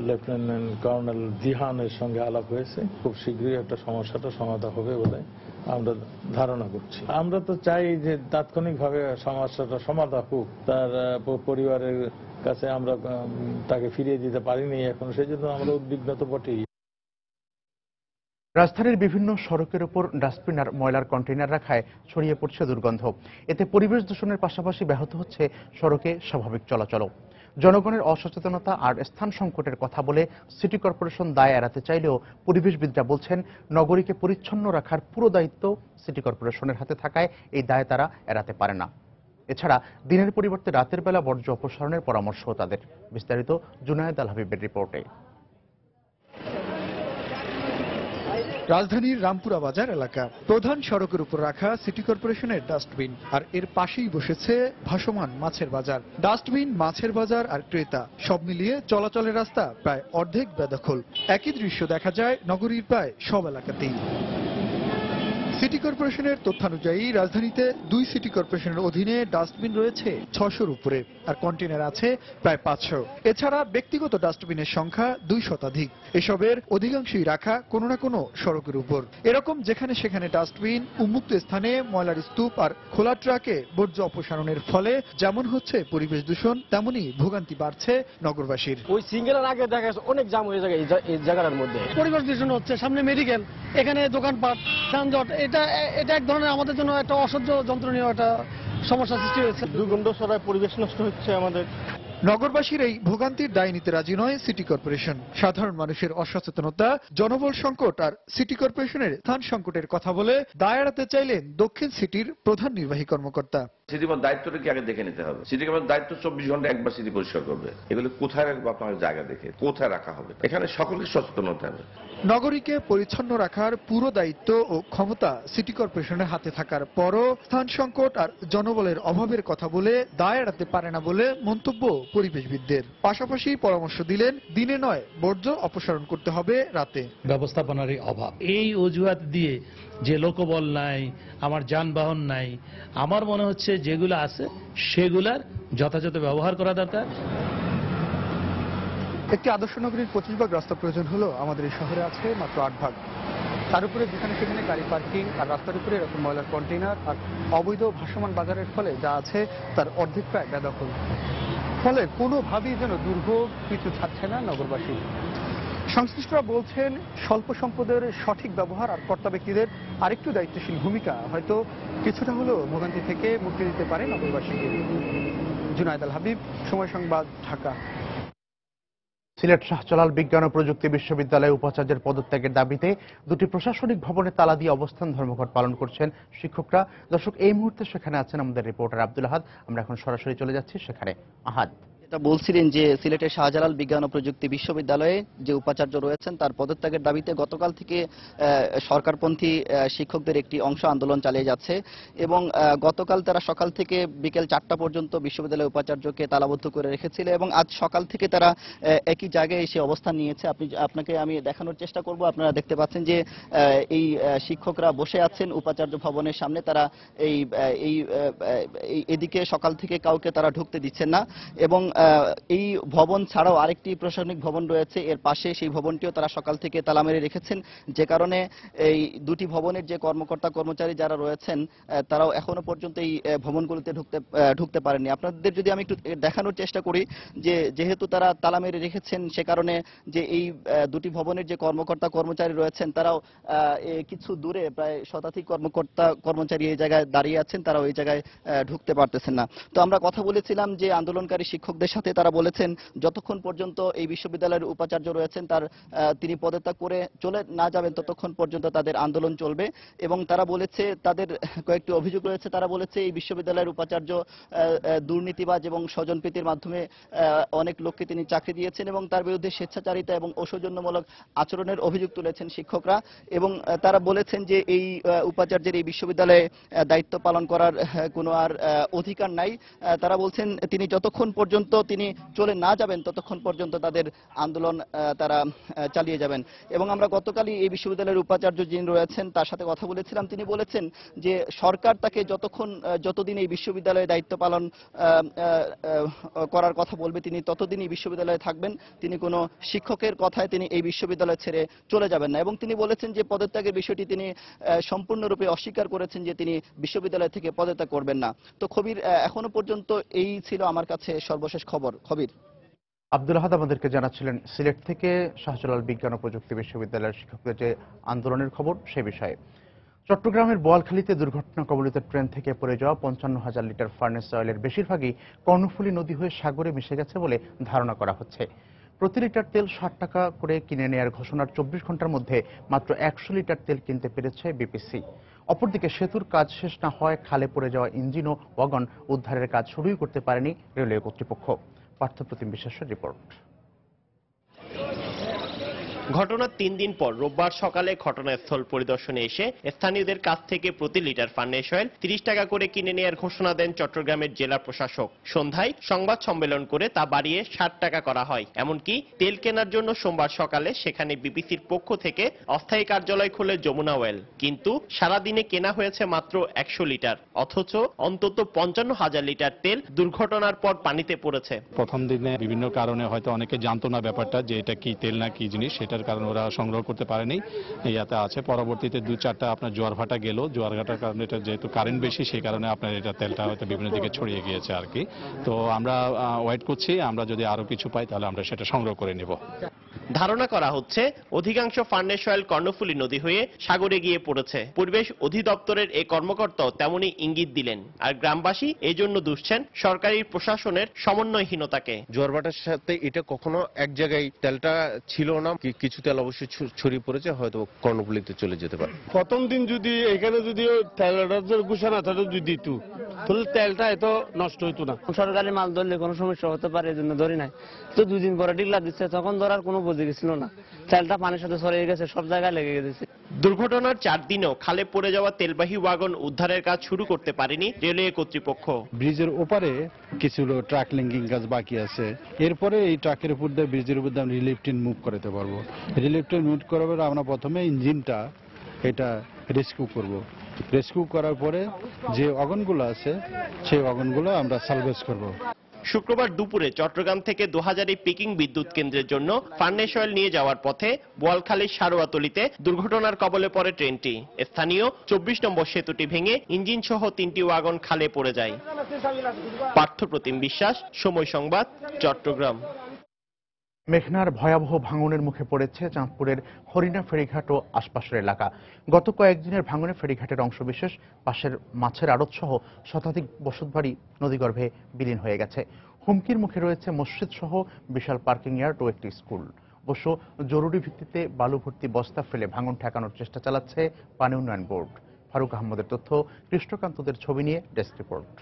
লেফটেন্যান্ট কর্নেল দিহানের সঙ্গে আলাপ হয়েছে। খুব শীঘ্রই একটা সমস্যাটা সমাধান হবে বলে আমরা ধারণা করছি। আমরা তো চাই যে তাৎক্ষণিকভাবে সমস্যাটা সমাধান হোক। তার পরিবারের কাছে আমরা তাকে ফিরিয়ে দিতে পারিনি এখন, সেই জন্য আমরা উদ্বিগ্ন তো বটেই। রাজধানীর বিভিন্ন সড়কের উপর ডাস্টবিন আর ময়লার কন্টেইনার রাখায় ছড়িয়ে পড়ছে দুর্গন্ধ। এতে পরিবেশ দূষণের পাশাপাশি ব্যাহত হচ্ছে সড়কে স্বাভাবিক চলাচল। জনগণের অসচেতনতা আর স্থান সংকটের কথা বলে সিটি কর্পোরেশন দায় এড়াতে চাইলেও পরিবেশবিদরা বলছেন, নগরীকে পরিচ্ছন্ন রাখার পুরো দায়িত্ব সিটি কর্পোরেশনের হাতে থাকায় এই দায় তারা এড়াতে পারে না। এছাড়া দিনের পরিবর্তে রাতের বেলা বর্জ্য অপসারণের পরামর্শ তাদের। বিস্তারিত জুনায়েদ আল হাবিবের রিপোর্টে। রাজধানীর রামপুরা বাজার এলাকা, প্রধান সড়কের উপর রাখা সিটি কর্পোরেশনের ডাস্টবিন, আর এর পাশেই বসেছে ভাসমান মাছের বাজার। ডাস্টবিন, মাছের বাজার আর ক্রেতা সব মিলিয়ে চলাচলের রাস্তা প্রায় অর্ধেক বেদখল। একই দৃশ্য দেখা যায় নগরীর প্রায় সব এলাকাতেই। সিটি কর্পোরেশনের তথ্যানুযায়ী রাজধানীতে 2 সিটি কর্পোরেশনের অধীনে ডাস্টবিন রয়েছে 600-র উপরে, আর কন্টেইনার আছে প্রায় 500। এছাড়া ব্যক্তিগত ডাস্টবিনের সংখ্যা 2 শতাধিক। এসবের অধিকাংশই রাখা কোনো না কোনো সড়কের উপর। এরকম যেখানে সেখানে ডাস্টবিন, উন্মুক্ত স্থানে ময়লার স্তূপ আর খোলা ট্রাকে বর্জ্য অপসারণের ফলে যেমন হচ্ছে পরিবেশ দূষণ, তেমনি ভোগান্তি বাড়ছে নগরবাসীর। ওই সিঙ্গেলের আগে দেখা যাচ্ছে অনেক জাম হয়ে যায় এই জায়গার মধ্যে। পরিবেশ দূষণ হচ্ছে, সামনে মেডিকেল, এখানে দোকানপাট, যানজট। এটা এক ধরনের আমাদের জন্য একটা অসহ্য যন্ত্রণীয় একটা সমস্যা সৃষ্টি হয়েছে। দুর্গন্ধ ছড়ায়, পরিবেশ নষ্ট হচ্ছে আমাদের। নগরবাসীর এই ভোগান্তির দায় নিতে রাজি নয় সিটি কর্পোরেশন। সাধারণ মানুষের অসচেতনতা, জনবল সংকট আর সিটি কর্পোরেশনের স্থান সংকটের কথা বলে দায় এড়াতে চাইলেন দক্ষিণ সিটির প্রধান নির্বাহী কর্মকর্তা। সিটি কর্পোরেশন দায়িত্বটা কি আগে দেখে নিতে হবে। সিটি কর্পোরেশন দায়িত্ব 24 ঘন্টা একবার সিটি পরিষ্কার করবে। এগুলো কোথায় রাখবো আপনার জায়গা দেখে কোথায় রাখা হবে, এখানে সকলকে সচেতন হতে হবে। নগরীকে পরিচ্ছন্ন রাখার পুরো দায়িত্ব ও ক্ষমতা সিটি কর্পোরেশনের হাতে থাকার পরও স্থান সংকট আর জনবলের অভাবের কথা বলে দায় এড়াতে পারে না বলে মন্তব্য পরিবেশবিদদের। পাশাপাশি পরামর্শ দিলেন দিনে নয় বর্জ্য অপসারণ করতে হবে রাতে। ব্যবস্থাপনারই অভাব, এই অজুহাত দিয়ে যে লোকবল নাই, আমার যানবাহন নাই, আমার মনে হচ্ছে যেগুলো আছে সেগুলার যথাযথ ব্যবহার করা দরকার। একটি আদর্শ নগরীর 25 ভাগ রাস্তা প্রয়োজন হলো আমাদের এই শহরে আছে মাত্র 8 ভাগ। তার উপরে যেখানে সেখানে গাড়ি পার্কিং আর রাস্তার উপরে এরকম ময়লার কন্টেইনার আর অবৈধ ভাসমান বাজারের ফলে যা আছে তার অর্ধেক প্রায় বেদখল। ফলে কোনোভাবেই যেন দুর্ভোগ পিছু ছাড়ছে না নগরবাসী। সংশ্লিষ্টরা বলছেন স্বল্প সম্পদের সঠিক ব্যবহার আর কর্তা ব্যক্তিদের আরেকটু দায়িত্বশীল ভূমিকা হয়তো কিছুটা হলেও ভোগান্তি থেকে মুক্তি দিতে পারে নগরবাসীকে। জুনায়েদ আল হাবিব, সময় সংবাদ, ঢাকা। সিলেট শাহজালাল বিজ্ঞান ও প্রযুক্তি বিশ্ববিদ্যালয়ে উপাচার্যের পদত্যাগের দাবিতে দুটি প্রশাসনিক ভবনে তালা দিয়ে অবস্থান ধর্মঘট পালন করছেন শিক্ষকরা। দর্শক, এই মুহূর্তে সেখানে আছেন আমাদের রিপোর্টার আব্দুল আহাদ। আমরা এখন সরাসরি চলে যাচ্ছি সেখানে। আহাদ, বলছিলেন যে সিলেটের শাহজালাল বিজ্ঞান ও প্রযুক্তি বিশ্ববিদ্যালয়ে যে উপাচার্য রয়েছেন তার পদত্যাগের দাবিতে গতকাল থেকে সরকারপন্থী শিক্ষকদের একটি অংশ আন্দোলন চালিয়ে যাচ্ছে এবং গতকাল তারা সকাল থেকে বিকেল 4টা পর্যন্ত বিশ্ববিদ্যালয়ের উপাচার্যকে তালাবদ্ধ করে রেখেছিল এবং আজ সকাল থেকে তারা একই জায়গায় এসে অবস্থান নিয়েছে। আপনাকে আমি দেখানোর চেষ্টা করব। আপনারা দেখতে পাচ্ছেন যে এই শিক্ষকরা বসে আছেন উপাচার্য ভবনের সামনে। তারা এদিকে সকাল থেকে কাউকে তারা ঢুকতে দিচ্ছেন না এবং এই ভবন ছাড়াও আরেকটি প্রশাসনিক ভবন রয়েছে এর পাশে, সেই ভবনটিও তারা সকাল থেকে তালা মেরে রেখেছেন, যে কারণে এই দুটি ভবনের যে কর্মকর্তা কর্মচারী যারা রয়েছেন তারাও এখনো পর্যন্ত এই ভবনগুলোতে ঢুকতে পারেননি। আপনাদের যদি আমি একটু দেখানোর চেষ্টা করি যে যেহেতু তারা তালা মেরে রেখেছেন সে কারণে যে এই দুটি ভবনের যে কর্মকর্তা কর্মচারী রয়েছেন তারাও কিছু দূরে প্রায় শতাধিক কর্মকর্তা কর্মচারী এই জায়গায় দাঁড়িয়ে আছেন, তারা ওই জায়গায় ঢুকতে পারতেছেন না। তো আমরা কথা বলেছিলাম যে আন্দোলনকারী শিক্ষকদের সাথে, তারা বলেছেন যতক্ষণ পর্যন্ত এই বিশ্ববিদ্যালয়ের উপাচার্য রয়েছেন তিনি পদত্যাগ করে চলে না যাবেন ততক্ষণ পর্যন্ত তাদের আন্দোলন চলবে এবং তারা বলেছে তাদের কয়েকটি অভিযোগ রয়েছে। তারা বলেছে এই বিশ্ববিদ্যালয়ের উপাচার্য দুর্নীতিবাজ এবং স্বজনপ্রীতির মাধ্যমে অনেক লোককে তিনি চাকরি দিয়েছেন এবং তার বিরুদ্ধে স্বেচ্ছাচারিতা এবং অসৌজন্যমূলক আচরণের অভিযোগ তুলেছেন শিক্ষকরা এবং তারা বলেছেন যে এই উপাচার্যের এই বিশ্ববিদ্যালয়ে দায়িত্ব পালন করার কোনো আর অধিকার নাই। তারা বলছেন তিনি যতক্ষণ পর্যন্ত তিনি চলে না যাবেন ততক্ষণ পর্যন্ত তাদের আন্দোলন তারা চালিয়ে যাবেন এবং আমরা গতকালই এই বিশ্ববিদ্যালয়ের উপাচার্য যিনি রয়েছেন তার সাথে কথা বলেছিলাম। তিনি বলেছেন যে সরকার তাকে যতদিন এই বিশ্ববিদ্যালয়ে দায়িত্ব পালন করার কথা বলবে তিনি ততদিন এই বিশ্ববিদ্যালয়ে থাকবেন। তিনি কোনো শিক্ষকের কথায় তিনি এই বিশ্ববিদ্যালয় ছেড়ে চলে যাবেন না এবং তিনি বলেছেন যে পদত্যাগের বিষয়টি তিনি সম্পূর্ণরূপে অস্বীকার করেছেন যে তিনি বিশ্ববিদ্যালয় থেকে পদত্যাগ করবেন না। তো খবির, এখনো পর্যন্ত এই ছিল আমার কাছে সর্বশেষ খবর। খবির, আব্দুল আহাদ আমাদেরকে জানাচ্ছিলেন সিলেট থেকে শাহজালাল বিজ্ঞান ও প্রযুক্তি বিশ্ববিদ্যালয়ের শিক্ষকদের যে আন্দোলনের খবর সে বিষয়ে। চট্টগ্রামের বোয়ালখালীতে দুর্ঘটনা কবলিত ট্রেন থেকে পড়ে যাওয়া 55,000 লিটার ফার্নেস অয়েলের বেশিরভাগই কর্ণফুলী নদী হয়ে সাগরে মিশে গেছে বলে ধারণা করা হচ্ছে। প্রতি লিটার তেল 60 টাকা করে কিনে নেয়ার ঘোষণার 24 ঘন্টার মধ্যে মাত্র 100 লিটার তেল কিনতে পেরেছে বিপিসি। অপরদিকে সেতুর কাজ শেষ না হয় খালে পড়ে যাওয়া ইঞ্জিন ও ওয়াগন উদ্ধারের কাজ শুরুই করতে পারেনি রেলওয়ে কর্তৃপক্ষ। পার্থপ্রতিম বিশ্বাসের রিপোর্ট। ঘটনার 3 দিন পর রোববার সকালে ঘটনাস্থল পরিদর্শনে এসে স্থানীয়দের কাছ থেকে প্রতি লিটার ফার্নেস অয়েল 30 টাকা করে কিনে নেওয়ার ঘোষণা দেন চট্টগ্রামের জেলা প্রশাসক। সন্ধ্যায় সংবাদ সম্মেলন করে তা বাড়িয়ে 60 টাকা করা হয়। এমনকি তেল কেনার জন্য সোমবার সকালে সেখানে বিপিসির পক্ষ থেকে অস্থায়ী কার্যালয় খুলে যমুনা অয়েল, কিন্তু সারাদিনে কেনা হয়েছে মাত্র 100 লিটার, অথচ অন্তত 55,000 লিটার তেল দুর্ঘটনার পর পানিতে পড়েছে। প্রথম দিনে বিভিন্ন কারণে হয়তো অনেকে জানতো না ব্যাপারটা যে এটা কি তেল না কি জিনিস, সেটার কারণে ওরা সংগ্রহ করতে পারেনি, ইয়াতে আছে। পরবর্তীতে 2-4টা আপনার জোয়ার ভাটা গেল, জোয়ার ভাটার কারণে এটা যেহেতু কারেন্ট বেশি সেই কারণে আপনার এটা তেলটা হয়তো বিভিন্ন দিকে ছড়িয়ে গিয়েছে আর কি। তো আমরা ওয়েট করছি, আমরা যদি আরো কিছু পাই তাহলে আমরা সেটা সংগ্রহ করে নেব। ধারণা করা হচ্ছে অধিকাংশ ফার্নেস অয়েল কর্ণফুলী নদী হয়ে সাগরে গিয়ে পড়েছে। পরিবেশ অধিদপ্তরের এই কর্মকর্তাও তেমনই ইঙ্গিত দিলেন। আর গ্রামবাসী এজন্য দুষছেন সরকারি প্রশাসনের সমন্বয়হীনতাকে। জোয়ারভাটার সাথে এটা কখনো এক জায়গায় তেলটা ছিল না, কিছু তেল অবশ্যই ছড়িয়ে পড়েছে, হয়তো কর্ণফুলীতে চলে যেতে পারে। প্রথম দিন যদি এখানে যদি তেলের ঘোষণা থাকতো যদি দিত তাহলে তেলটা এত নষ্ট হইতো না। সরকারি মাল ধরলে কোনো সমস্যা হতে পারে, এই জন্য ধরি নাই। তো 2 দিন পরে ডিগলা দিচ্ছে, তখন ধরার কোনো বুঝে গেছিল না। তেলটা পানির সাথে ছড়িয়ে গেছে, সব জায়গায় লেগে গেছে। দুর্ঘটনার 4 দিনেও খালে পড়ে যাওয়া তেলবাহী ওয়াগন উদ্ধারের কাজ শুরু করতে পারেনি রেলওয়ে কর্তৃপক্ষ। ব্রিজের ওপারে কিছু ট্রাক লিঙ্কিং কাজ বাকি আছে, এরপরে এই ট্রাকের উপর দিয়ে ব্রিজের উপর দিয়ে আমরা রিলিফ টিন মুভ করাতে পারবো। রিলিফ টিন মুভ করার পরে আমরা প্রথমে ইঞ্জিনটা এটা রেস্কিউ করব। রেস্কিউ করার পরে যে ওয়াগনগুলো আছে সেই ওয়াগনগুলো আমরা সালভেজ করব। শুক্রবার দুপুরে চট্টগ্রাম থেকে 2000 পিকিং বিদ্যুৎ কেন্দ্রের জন্য ফার্নেস অয়েল নিয়ে যাওয়ার পথে বোয়ালখালীর সারোয়াতলিতে দুর্ঘটনার কবলে পড়ে ট্রেনটি। স্থানীয় 24 নম্বর সেতুটি ভেঙে ইঞ্জিন সহ 3টি ওয়াগন খালে পড়ে যায়। পার্থপ্রতিম বিশ্বাস, সময় সংবাদ, চট্টগ্রাম। মেঘনার ভয়াবহ ভাঙনের মুখে পড়েছে চাঁদপুরের হরিণা ফেরিঘাট ও আশপাশের এলাকা। গত কয়েকদিনের ভাঙনে ফেরিঘাটের অংশবিশেষ, পাশের মাছের আড়ত সহ শতাধিক বসতবাড়ি নদীগর্ভে বিলীন হয়ে গেছে। হুমকির মুখে রয়েছে মসজিদ সহ বিশাল পার্কিং ইয়ার্ড ও একটি স্কুল। অবশ্য জরুরি ভিত্তিতে বালু ভর্তি বস্তা ফেলে ভাঙন ঠেকানোর চেষ্টা চালাচ্ছে পানি উন্নয়ন বোর্ড। ফারুক আহমদের তথ্য, কৃষ্ণকান্তদের ছবি নিয়ে ডেস্ক রিপোর্ট।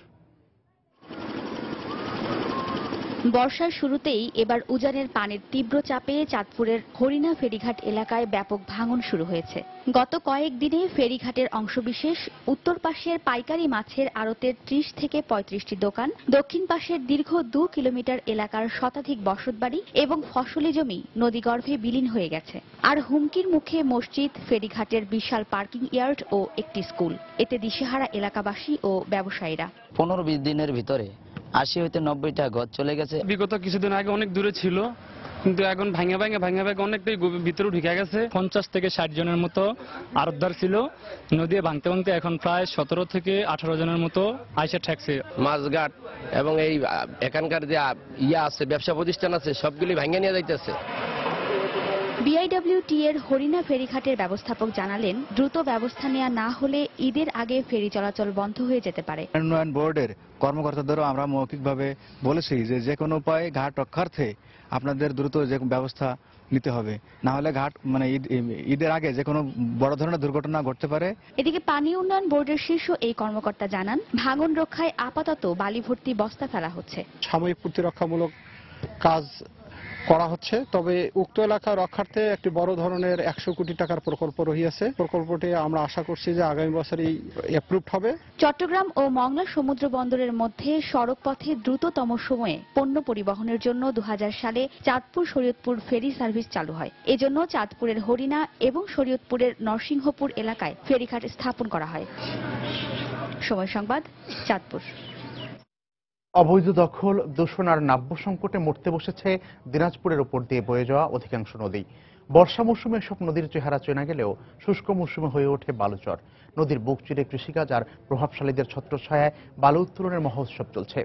বর্ষার শুরুতেই এবার উজানের পানির তীব্র চাপে চাঁদপুরের হরিণা ফেরিঘাট এলাকায় ব্যাপক ভাঙন শুরু হয়েছে। গত কয়েকদিনে ফেরিঘাটের অংশবিশেষ, উত্তর পাশের পাইকারি মাছের আড়তের 30 থেকে 35টি দোকান, দক্ষিণ পাশের দীর্ঘ 2 কিলোমিটার এলাকার শতাধিক বসতবাড়ি এবং ফসলি জমি নদীগর্ভে বিলীন হয়ে গেছে। আর হুমকির মুখে মসজিদ, ফেরিঘাটের বিশাল পার্কিং ইয়ার্ড ও একটি স্কুল। এতে দিশেহারা এলাকাবাসী ও ব্যবসায়ীরা। 15-20 দিনের ভিতরে 80 হইতে 90টা ঘর চলে গেছে। বিগত কিছুদিন আগে অনেক দূরে ছিল, কিন্তু এখন ভাঙে অনেকটাই ভিতরে ঢুকে গেছে। 50 থেকে 60 জনের মতো আড়তদার ছিল। নদী ভাঙতে এখন প্রায় 17 থেকে 18 জনের মতো আইসা ঠেকছে। মাছঘাট এবং এই এখানকার যে আছে ব্যবসা প্রতিষ্ঠান আছে সবগুলি ভাঙে নিয়ে যাইতেছে। বিআইডব্লিউটি এর হরিণা ফেরিঘাটের ব্যবস্থাপক জানালেন, দ্রুত ব্যবস্থা নেওয়া না হলে ঈদের আগে ফেরি চলাচল বন্ধ হয়ে যেতে পারে। উন্নয়ন বোর্ডের কর্মকর্তাদেরও আমরা মৌখিকভাবে বলেছি যে কোনো উপায়ে ঘাট রক্ষার্থে আপনাদের দ্রুত যে ব্যবস্থা নিতে হবে, না হলে ঘাট ঈদের আগে যে কোনো বড় ধরনের দুর্ঘটনা ঘটতে পারে। এদিকে পানি উন্নয়ন বোর্ডের শীর্ষ এই কর্মকর্তা জানান, ভাঙন রক্ষায় আপাতত বালি ভর্তি বস্তা ফেলা হচ্ছে। সাময়িক প্রতিরক্ষামূলক কাজ করা হচ্ছে, তবে উক্ত এলাকা রক্ষার্থে একটি বড় ধরনের 100 কোটি টাকার প্রকল্প রহিয়াছে। প্রকল্পটি আমরা আশা করছি যে আগামী বছরই অ্যাপ্রুভড হবে। চট্টগ্রাম ও মংলা সমুদ্র বন্দরের মধ্যে সড়ক পথে দ্রুততম সময়ে পণ্য পরিবহনের জন্য 2000 সালে চাঁদপুর শরীয়তপুর ফেরি সার্ভিস চালু হয়। এজন্য চাঁদপুরের হরিণা এবং শরীয়তপুরের নরসিংহপুর এলাকায় ফেরিঘাট স্থাপন করা হয়। সময় সংবাদ, চাঁদপুর। অবৈধ দখল, দূষণ আর নাব্য সংকটে মরতে বসেছে দিনাজপুরের উপর দিয়ে বয়ে যাওয়া অধিকাংশ নদী। বর্ষা মৌসুমে সব নদীর চেহারা চেনা গেলেও শুষ্ক মৌসুমে হয়ে ওঠে বালুচর। নদীর বুক চিরে কৃষিকাজ আর প্রভাবশালীদের ছত্রছায়ায় বালু উত্তোলনের মহোৎসব চলছে।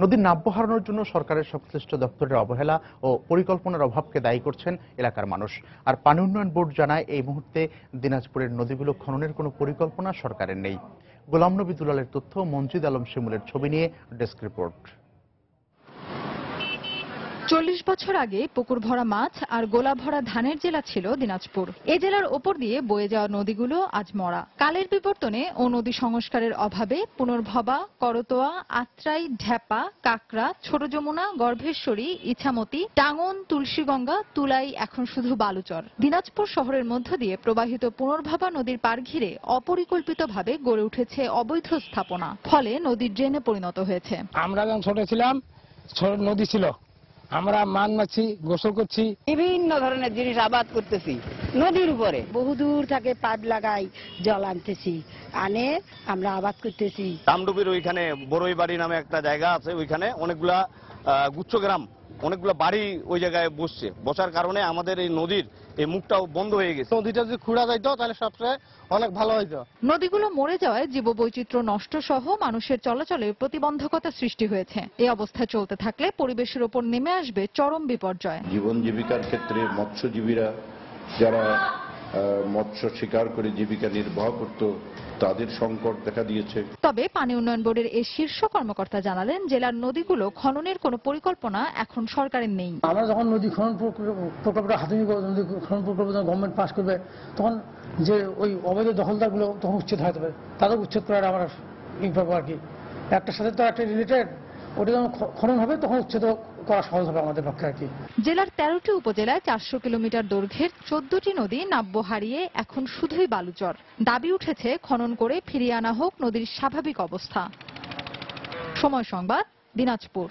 নদীর নাব্য হারানোর জন্য সরকারের সংশ্লিষ্ট দপ্তরের অবহেলা ও পরিকল্পনার অভাবকে দায়ী করছেন এলাকার মানুষ। আর পানি উন্নয়ন বোর্ড জানায়, এই মুহূর্তে দিনাজপুরের নদীগুলো খননের কোনো পরিকল্পনা সরকারের নেই। গোলাম নবী দুলালের তথ্য, মঞ্জিদ আলম শিমুলের ছবি নিয়ে ডেস্ক রিপোর্ট। 40 বছর আগে পুকুর ভরা মাছ আর গোলা ভরা ধানের জেলা ছিল দিনাজপুর। এ জেলার ওপর দিয়ে বয়ে যাওয়া নদীগুলো আজ মরা। কালের বিবর্তনে ও নদী সংস্কারের অভাবে পুনর্ভবা, করতোয়া, আত্রাই, ঢেপা, কাকড়া, ছোট যমুনা, গর্ভেশ্বরী, ইছামতি, টাঙ্গন, তুলসীগঙ্গা, তুলাই এখন শুধু বালুচর। দিনাজপুর শহরের মধ্য দিয়ে প্রবাহিত পুনর্ভবা নদীর পাড় ঘিরে অপরিকল্পিতভাবে গড়ে উঠেছে অবৈধ স্থাপনা, ফলে নদীর ড্রেনে পরিণত হয়েছে। আমরা যখন ছোট ছিলাম, নদী ছিল, আমরা মান মাছি, গোসল করছি, বিভিন্ন ধরনের জিনিস আবাদ করতেছি নদীর উপরে। বহুদূর থেকে পাইপ লাগাই জল আনতেছি, আনে আমরা আবাদ করতেছি। তামডুবির ওইখানে বড়ই বাড়ি নামে একটা জায়গা আছে, ওইখানে অনেকগুলা গুচ্ছগ্রাম অনেকগুলো বাড়ি ওই জায়গায় বসার কারণে আমাদের এই নদীর এই মুখটাও বন্ধ হয়ে গেছে। নদীটা যদি খুঁড়া যাইতো তাহলে সবচেয়ে অনেক ভালো হইতো। নদীগুলো মরে যাওয়ায় জীববৈচিত্র্য নষ্ট সহ মানুষের চলাচলে প্রতিবন্ধকতা সৃষ্টি হয়েছে। এই অবস্থায় চলতে থাকলে পরিবেশের ওপর নেমে আসবে চরম বিপর্যয়। জীবন জীবিকার ক্ষেত্রে মৎস্যজীবীরা যারা মৎস্য শিকার করে জীবিকা নির্বাহ করত তাদের সংকট দেখা দিয়েছে। তবে পানি উন্নয়ন বোর্ডের এই শীর্ষ কর্মকর্তা জানালেন, জেলার নদীগুলো খননের কোনো পরিকল্পনা এখন সরকারের নেই। আমরা যখন নদী খনন প্রকল্পটা হাতে নিব, নদী খনন প্রকল্প যখন গভর্নমেন্ট পাস করবে, তখন যে ওই অবৈধ দখলদারগুলো তখন উচ্ছেদ হয়ে যাবে। তাদের উচ্ছেদ করার আমার আর কি একটার সাথে তো একটা রিলেটেড, ওটা যখন খনন হবে তখন উচ্ছেদ করা সহজ হবে আমাদের পক্ষে আর কি। জেলার 13টি উপজেলায় 400 কিলোমিটার দৈর্ঘ্যের 14টি নদী নাব্য হারিয়ে এখন শুধুই বালুচর। দাবি উঠেছে খনন করে ফিরিয়ে আনা হোক নদীর স্বাভাবিক অবস্থা। সময় সংবাদ, দিনাজপুর।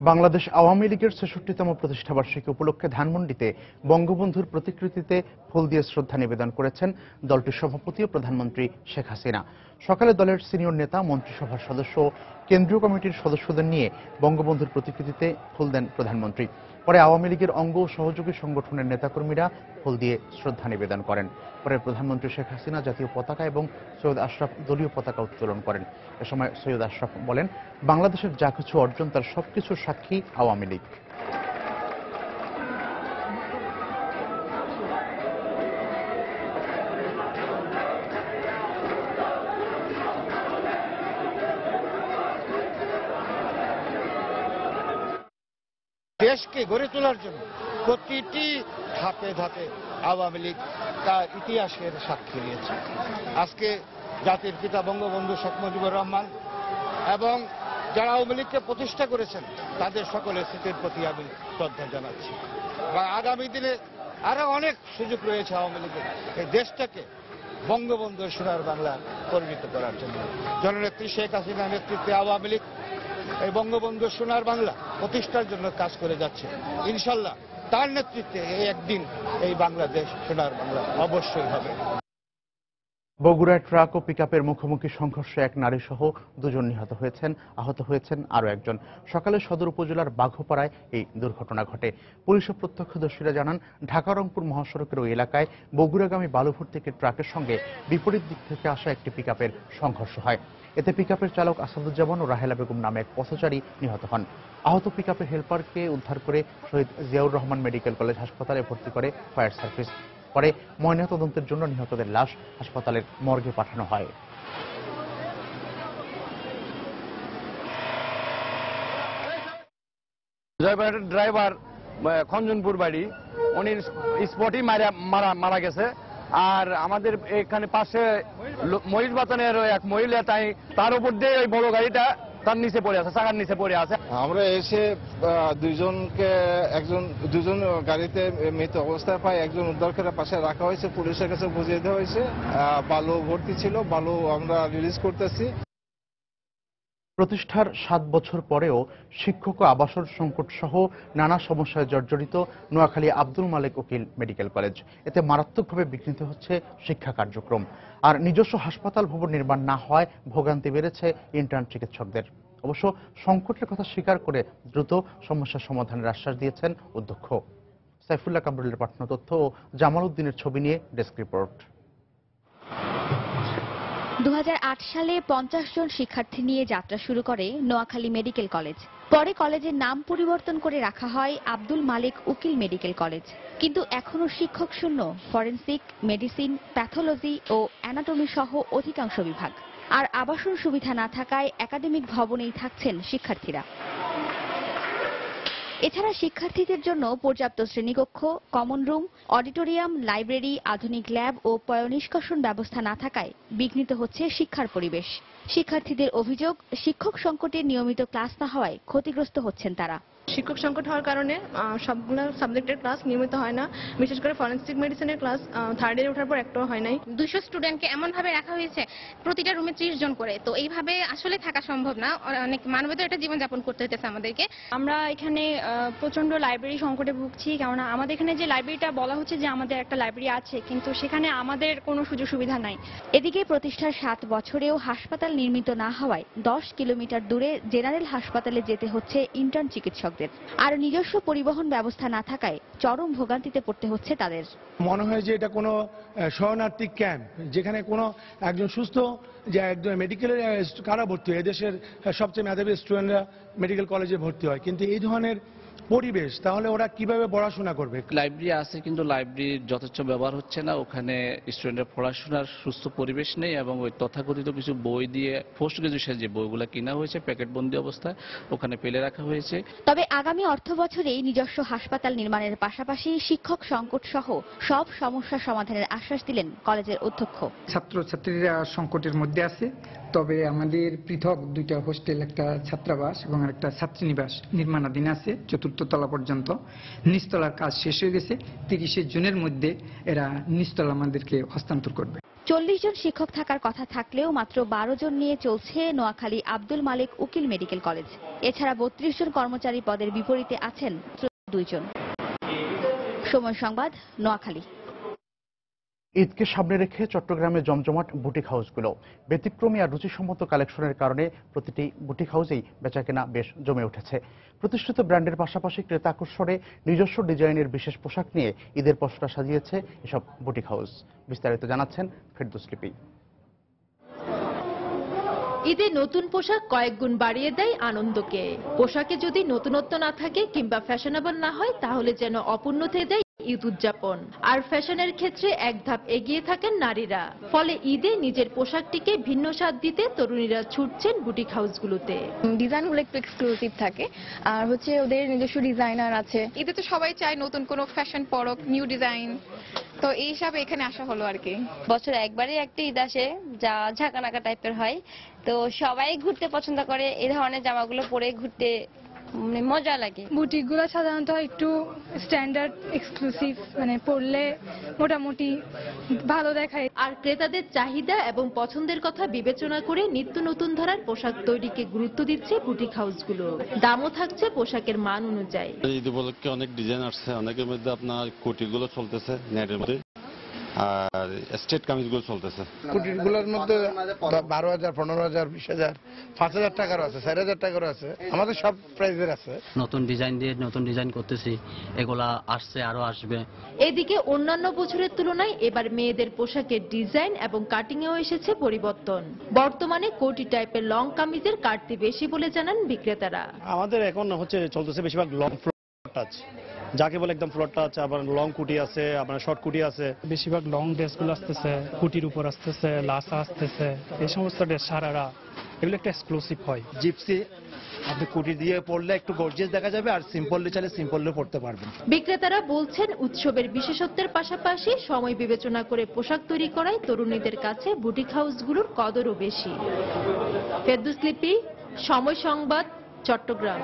বাংলাদেশ আওয়ামী লীগের ৬৬তম প্রতিষ্ঠাবার্ষিকী উপলক্ষে ধানমন্ডিতে বঙ্গবন্ধুর প্রতিকৃতিতে ফুল দিয়ে শ্রদ্ধা নিবেদন করেছেন দলটির সভাপতি ও প্রধানমন্ত্রী শেখ হাসিনা। সকালে দলের সিনিয়র নেতা, মন্ত্রিসভার সদস্য, কেন্দ্রীয় কমিটির সদস্যদের নিয়ে বঙ্গবন্ধুর প্রতিকৃতিতে ফুল দেন প্রধানমন্ত্রী। পরে আওয়ামী লীগের অঙ্গ ও সহযোগী সংগঠনের নেতাকর্মীরা ফুল দিয়ে শ্রদ্ধা নিবেদন করেন। পরে প্রধানমন্ত্রী শেখ হাসিনা জাতীয় পতাকা এবং সৈয়দ আশরাফ দলীয় পতাকা উত্তোলন করেন। এ সময় সৈয়দ আশরাফ বলেন, বাংলাদেশের যা কিছু অর্জন তার সবকিছুর সাক্ষী আওয়ামী লীগ। দেশকে গড়ে তোলার জন্য প্রতিটি ধাপে ধাপে আওয়ামী লীগ তার ইতিহাসের সাক্ষী দিয়েছে। আজকে জাতির পিতা বঙ্গবন্ধু শেখ মুজিবুর রহমান এবং যারা আওয়ামী লীগকে প্রতিষ্ঠা করেছেন তাদের সকলের স্মৃতির প্রতি আমি শ্রদ্ধা জানাচ্ছি। বা আগামী দিনে আরো অনেক সুযোগ রয়েছে আওয়ামী লীগের এই দেশটাকে বঙ্গবন্ধুর সোনার বাংলা পরিণত করার জন্য। জননেত্রী শেখ হাসিনার নেতৃত্বে আওয়ামী লীগ এই বঙ্গবন্ধুর সোনার বাংলা প্রতিষ্ঠার জন্য কাজ করে যাচ্ছে। ইনশাল্লাহ তার নেতৃত্বে এই একদিন এই বাংলাদেশ সোনার বাংলা অবশ্যই হবে। বগুড়ায় ট্রাক ও পিকআপের মুখোমুখি সংঘর্ষে এক নারী সহ 2 জন নিহত হয়েছেন, আহত হয়েছেন আরও একজন। সকালে সদর উপজেলার বাঘোপাড়ায় এই দুর্ঘটনা ঘটে। পুলিশ ও প্রত্যক্ষদর্শীরা জানান, ঢাকা রংপুর মহাসড়কের ওই এলাকায় বগুড়াগামী বালুভর্তি একটি ট্রাকের সঙ্গে বিপরীত দিক থেকে আসা একটি পিকআপের সংঘর্ষ হয়। এতে পিকআপের চালক আসাদুজ্জামান ও রাহেলা বেগম নামে এক পথচারী নিহত হন। আহত পিকআপের হেলপারকে উদ্ধার করে শহীদ জিয়াউর রহমান মেডিকেল কলেজ হাসপাতালে ভর্তি করে ফায়ার সার্ভিস। পরে ময়নাতদন্তের জন্য নিহতদের লাশ হাসপাতালের মর্গে পাঠানো হয়। ড্রাইভার খঞ্জনপুর বাড়ি, উনি স্পটই মারা গেছে। আর আমাদের এখানে পাশে মহিষ বাতানের এক মহিলা, তার উপর দিয়ে ওই বড় গাড়িটা তার নিচে পড়ে আছে, চাকার নিচে পড়ে আছে। আমরা এসে দুজন গাড়িতে মৃত অবস্থায় পাই। একজন উদ্ধার করে পাশে রাখা হয়েছে, পুলিশের কাছে বুঝিয়ে দেওয়া হয়েছে। বালু ভর্তি ছিল, বালু আমরা রিলিজ করতেছি। প্রতিষ্ঠার 7 বছর পরেও শিক্ষক ও আবাসন সংকট সহ নানা সমস্যায় জর্জরিত নোয়াখালী আব্দুল মালেক উকিল মেডিকেল কলেজ। এতে মারাত্মকভাবে বিঘ্নিত হচ্ছে শিক্ষা কার্যক্রম। আর নিজস্ব হাসপাতাল ভবন নির্মাণ না হওয়ায় ভোগান্তি বেড়েছে ইন্টার্ন চিকিৎসকদের। অবশ্য সংকটের কথা স্বীকার করে দ্রুত সমস্যার সমাধানের আশ্বাস দিয়েছেন অধ্যক্ষ। সাইফুল্লাহ কামরুলের পাঠানো তথ্য ও জামাল উদ্দিনের ছবি নিয়ে ডেস্ক রিপোর্ট। 2008 সালে 50 জন শিক্ষার্থী নিয়ে যাত্রা শুরু করে নোয়াখালী মেডিকেল কলেজ। পরে কলেজের নাম পরিবর্তন করে রাখা হয় আব্দুল মালেক উকিল মেডিকেল কলেজ। কিন্তু এখনো শিক্ষক শূন্য ফরেনসিক, মেডিসিন, প্যাথোলজি ও অ্যানাটমি সহ অধিকাংশ বিভাগ। আর আবাসন সুবিধা না থাকায় একাডেমিক ভবনেই থাকছেন শিক্ষার্থীরা। এছাড়া শিক্ষার্থীদের জন্য পর্যাপ্ত শ্রেণীকক্ষ, কমন রুম, অডিটোরিয়াম, লাইব্রেরি, আধুনিক ল্যাব ও পয়ঃনিষ্কাশন ব্যবস্থা না থাকায় বিঘ্নিত হচ্ছে শিক্ষার পরিবেশ। শিক্ষার্থীদের অভিযোগ, শিক্ষক সংকটে নিয়মিত ক্লাস না হওয়ায় ক্ষতিগ্রস্ত হচ্ছেন তারা। শিক্ষক সংকট হওয়ার কারণে সবগুলো সাবজেক্টের ক্লাস নিয়মিত হয় না, বিশেষ করে ফরেনসিক মেডিসিনের ক্লাস থার্ড ইয়ারে ওঠার পর একটাও হয় নাই। 200 স্টুডেন্টকে এমন ভাবে রাখা হয়েছে প্রতিটা রুমে 30 জন করে, তো এইভাবে আসলে থাকা সম্ভব না, অনেক মানবেতর একটা জীবনযাপন করতে হতেছে আমাদেরকে। আমরা এখানে প্রচন্ড লাইব্রেরি সংকটে ভুগছি, কেননা আমাদের এখানে যে লাইব্রেরিটা বলা হচ্ছে যে আমাদের একটা লাইব্রেরি আছে, কিন্তু সেখানে আমাদের কোনো সুযোগ সুবিধা নাই। এদিকে প্রতিষ্ঠার 7 বছরেও হাসপাতাল নির্মিত না হওয়ায় 10 কিলোমিটার দূরে জেনারেল হাসপাতালে যেতে হচ্ছে ইন্টার্ন চিকিৎসকদের। আর নিজস্ব পরিবহন ব্যবস্থা না থাকায় চরম ভোগান্তিতে পড়তে হচ্ছে তাদের। মনে হয় যে এটা কোনো শরণার্থী ক্যাম্প, যেখানে কোনো একজন সুস্থ যে একজন মেডিকেলের কারা ভর্তি হয়, এদেশের সবচেয়ে মেধাবী স্টুডেন্টরা মেডিকেল কলেজে ভর্তি হয়, কিন্তু এই ধরনের পরিবেশ, তাহলে ওরা কিভাবে পড়াশোনা করবে? লাইব্রেরি আছে কিন্তু লাইব্রেরির যথেষ্ট ব্যবহার হচ্ছে না, ওখানে স্টুডেন্টের পড়াশোনার সুস্থ পরিবেশ নেই, এবং ওই তথাকথিত কিছু বই দিয়ে পোস্ট গ্রাজুয়েশন যে বইগুলো কিনা হয়েছে প্যাকেটবন্দি অবস্থায় ওখানে ফেলে রাখা হয়েছে। তবে আগামী অর্থ বছরেই নিজস্ব হাসপাতাল নির্মাণের পাশাপাশি শিক্ষক সংকট সহ সব সমস্যা সমাধানের আশ্বাস দিলেন কলেজের অধ্যক্ষ। ছাত্রছাত্রীরা সংকটের মধ্যে আছে, তবে আমাদের পৃথক 2টা হোস্টেল, একটা ছাত্রাবাস এবং একটা ছাত্রীনিবাস নির্মাণাধীন আছে 4th তলা পর্যন্ত। নিচতলার কাজ শেষ হয়ে গেছে, 30 জুনের মধ্যে এরা নিচতলা আমাদেরকে হস্তান্তর করবে। 40 জন শিক্ষক থাকার কথা থাকলেও মাত্র 12 জন নিয়ে চলছে নোয়াখালী আব্দুল মালিক উকিল মেডিকেল কলেজ। এছাড়া 32 জন কর্মচারী পদের বিপরীতে আছেন 2 জন। সময় সংবাদ, নোয়াখালী। ঈদকে সামনে রেখে চট্টগ্রামে জমজমাট বুটিক হাউসগুলো। ব্যতিক্রমী আর রুচিসম্মত কালেকশনের কারণে প্রতিটি বুটিক হাউসেই বেচাকেনা বেশ জমে উঠেছে। প্রতিষ্ঠিত ব্র্যান্ডের পাশাপাশি ক্রেতা আকর্ষণে নিজস্ব ডিজাইনের বিশেষ পোশাক নিয়ে ঈদের পসরা সাজিয়েছে এসব বুটিক হাউস। বিস্তারিত জানাচ্ছেন ফেরদৌস লিপি। ঈদে নতুন পোশাক কয়েক গুণ বাড়িয়ে দেয় আনন্দকে। পোশাকে যদি নতুনত্ব না থাকে কিংবা ফ্যাশনেবল না হয়, তাহলে যেন অপূর্ণতে দেয় ঈদ উদযাপন। আর ফ্যাশনের ক্ষেত্রে এক ধাপ এগিয়ে থাকেন নারীরা। ফলে ঈদে নিজের পোশাকটিকে ভিন্ন স্বাদ দিতে তরুণীরা ছুটছেন বুটিক হাউসগুলোতে। ডিজাইনগুলো একটু এক্সক্লুসিভ থাকে, আর হচ্ছে ওদের নিজস্ব ডিজাইনার আছে। ঈদে তো সবাই চায় নতুন কোনো ফ্যাশন পরক, নিউ ডিজাইন, তো এই হিসাবে এখানে আসা হলো আর কি। বছরে একবারই একটা ঈদ আসে যা ঝাঁকানাকা টাইপের হয়, তো সবাই ঘুরতে পছন্দ করে, এই ধরনের জামাগুলো পরে ঘুরতে মজা লাগে। বুটিকগুলো সাধারণত একটু স্ট্যান্ডার্ড এক্সক্লুসিভ, মানে পরলে মোটামুটি ভালো দেখায়। আর ক্রেতাদের চাহিদা এবং পছন্দের কথা বিবেচনা করে নিত্য নতুন ধারার পোশাক তৈরিকে গুরুত্ব দিচ্ছে বুটিক হাউসগুলো। দামও থাকছে পোশাকের মান অনুযায়ী। ঈদ উপলক্ষে অনেক ডিজাইন আসছে, অনেকের মধ্যে আপনার কোটিগুলো চলতেছে নেটের মধ্যে, আর স্টেট কামিজগুলো চলতেছে। কুটিরগুলোর মধ্যে 12,000, 15,000, 20,000, 5,000 টাকারও আছে, 4,000 টাকারও আছে, আমাদের সব প্রাইজের আছে। নতুন ডিজাইন দিয়ে নতুন ডিজাইন করতেছি, এগুলা আসছে আরো আসবে। এদিকে অন্যান্য বছরের তুলনায় এবার মেয়েদের পোশাকের ডিজাইন এবং কাটিং এও এসেছে পরিবর্তন। বর্তমানে কোটি টাইপের লং কামিজের কাটতি বেশি বলে জানান বিক্রেতারা। আমাদের এখন চলতেছে বেশিরভাগ লং ফ্লোর টাচ, যাকে বলে একদম ফ্লোর টাচ, আবার লং কুটি আছে, আবার শর্ট কুটি আছে। বেশিরভাগ লং ড্রেসগুলো আসতেছে, কুটির উপর আসতেছে, লাসা আসতেছে, এই সমস্ত ড্রেস, সারারা, এগুলো একটা এক্সক্লুসিভ হয়। জিপসি আপনি কুটি দিয়ে পরলে একটু গর্জিয়াস দেখা যাবে, আর সিম্পলি চাইলে সিম্পলি পরতে পারবেন। বিক্রেতারা বলছেন উৎসবের বিশেষত্বের পাশাপাশি সময় বিবেচনা করে পোশাক তৈরি করায় তরুণীদের কাছে বুটিক হাউসগুলোর কদরও বেশি। ফেরদৌস লিপি, সময় সংবাদ, চট্টগ্রাম।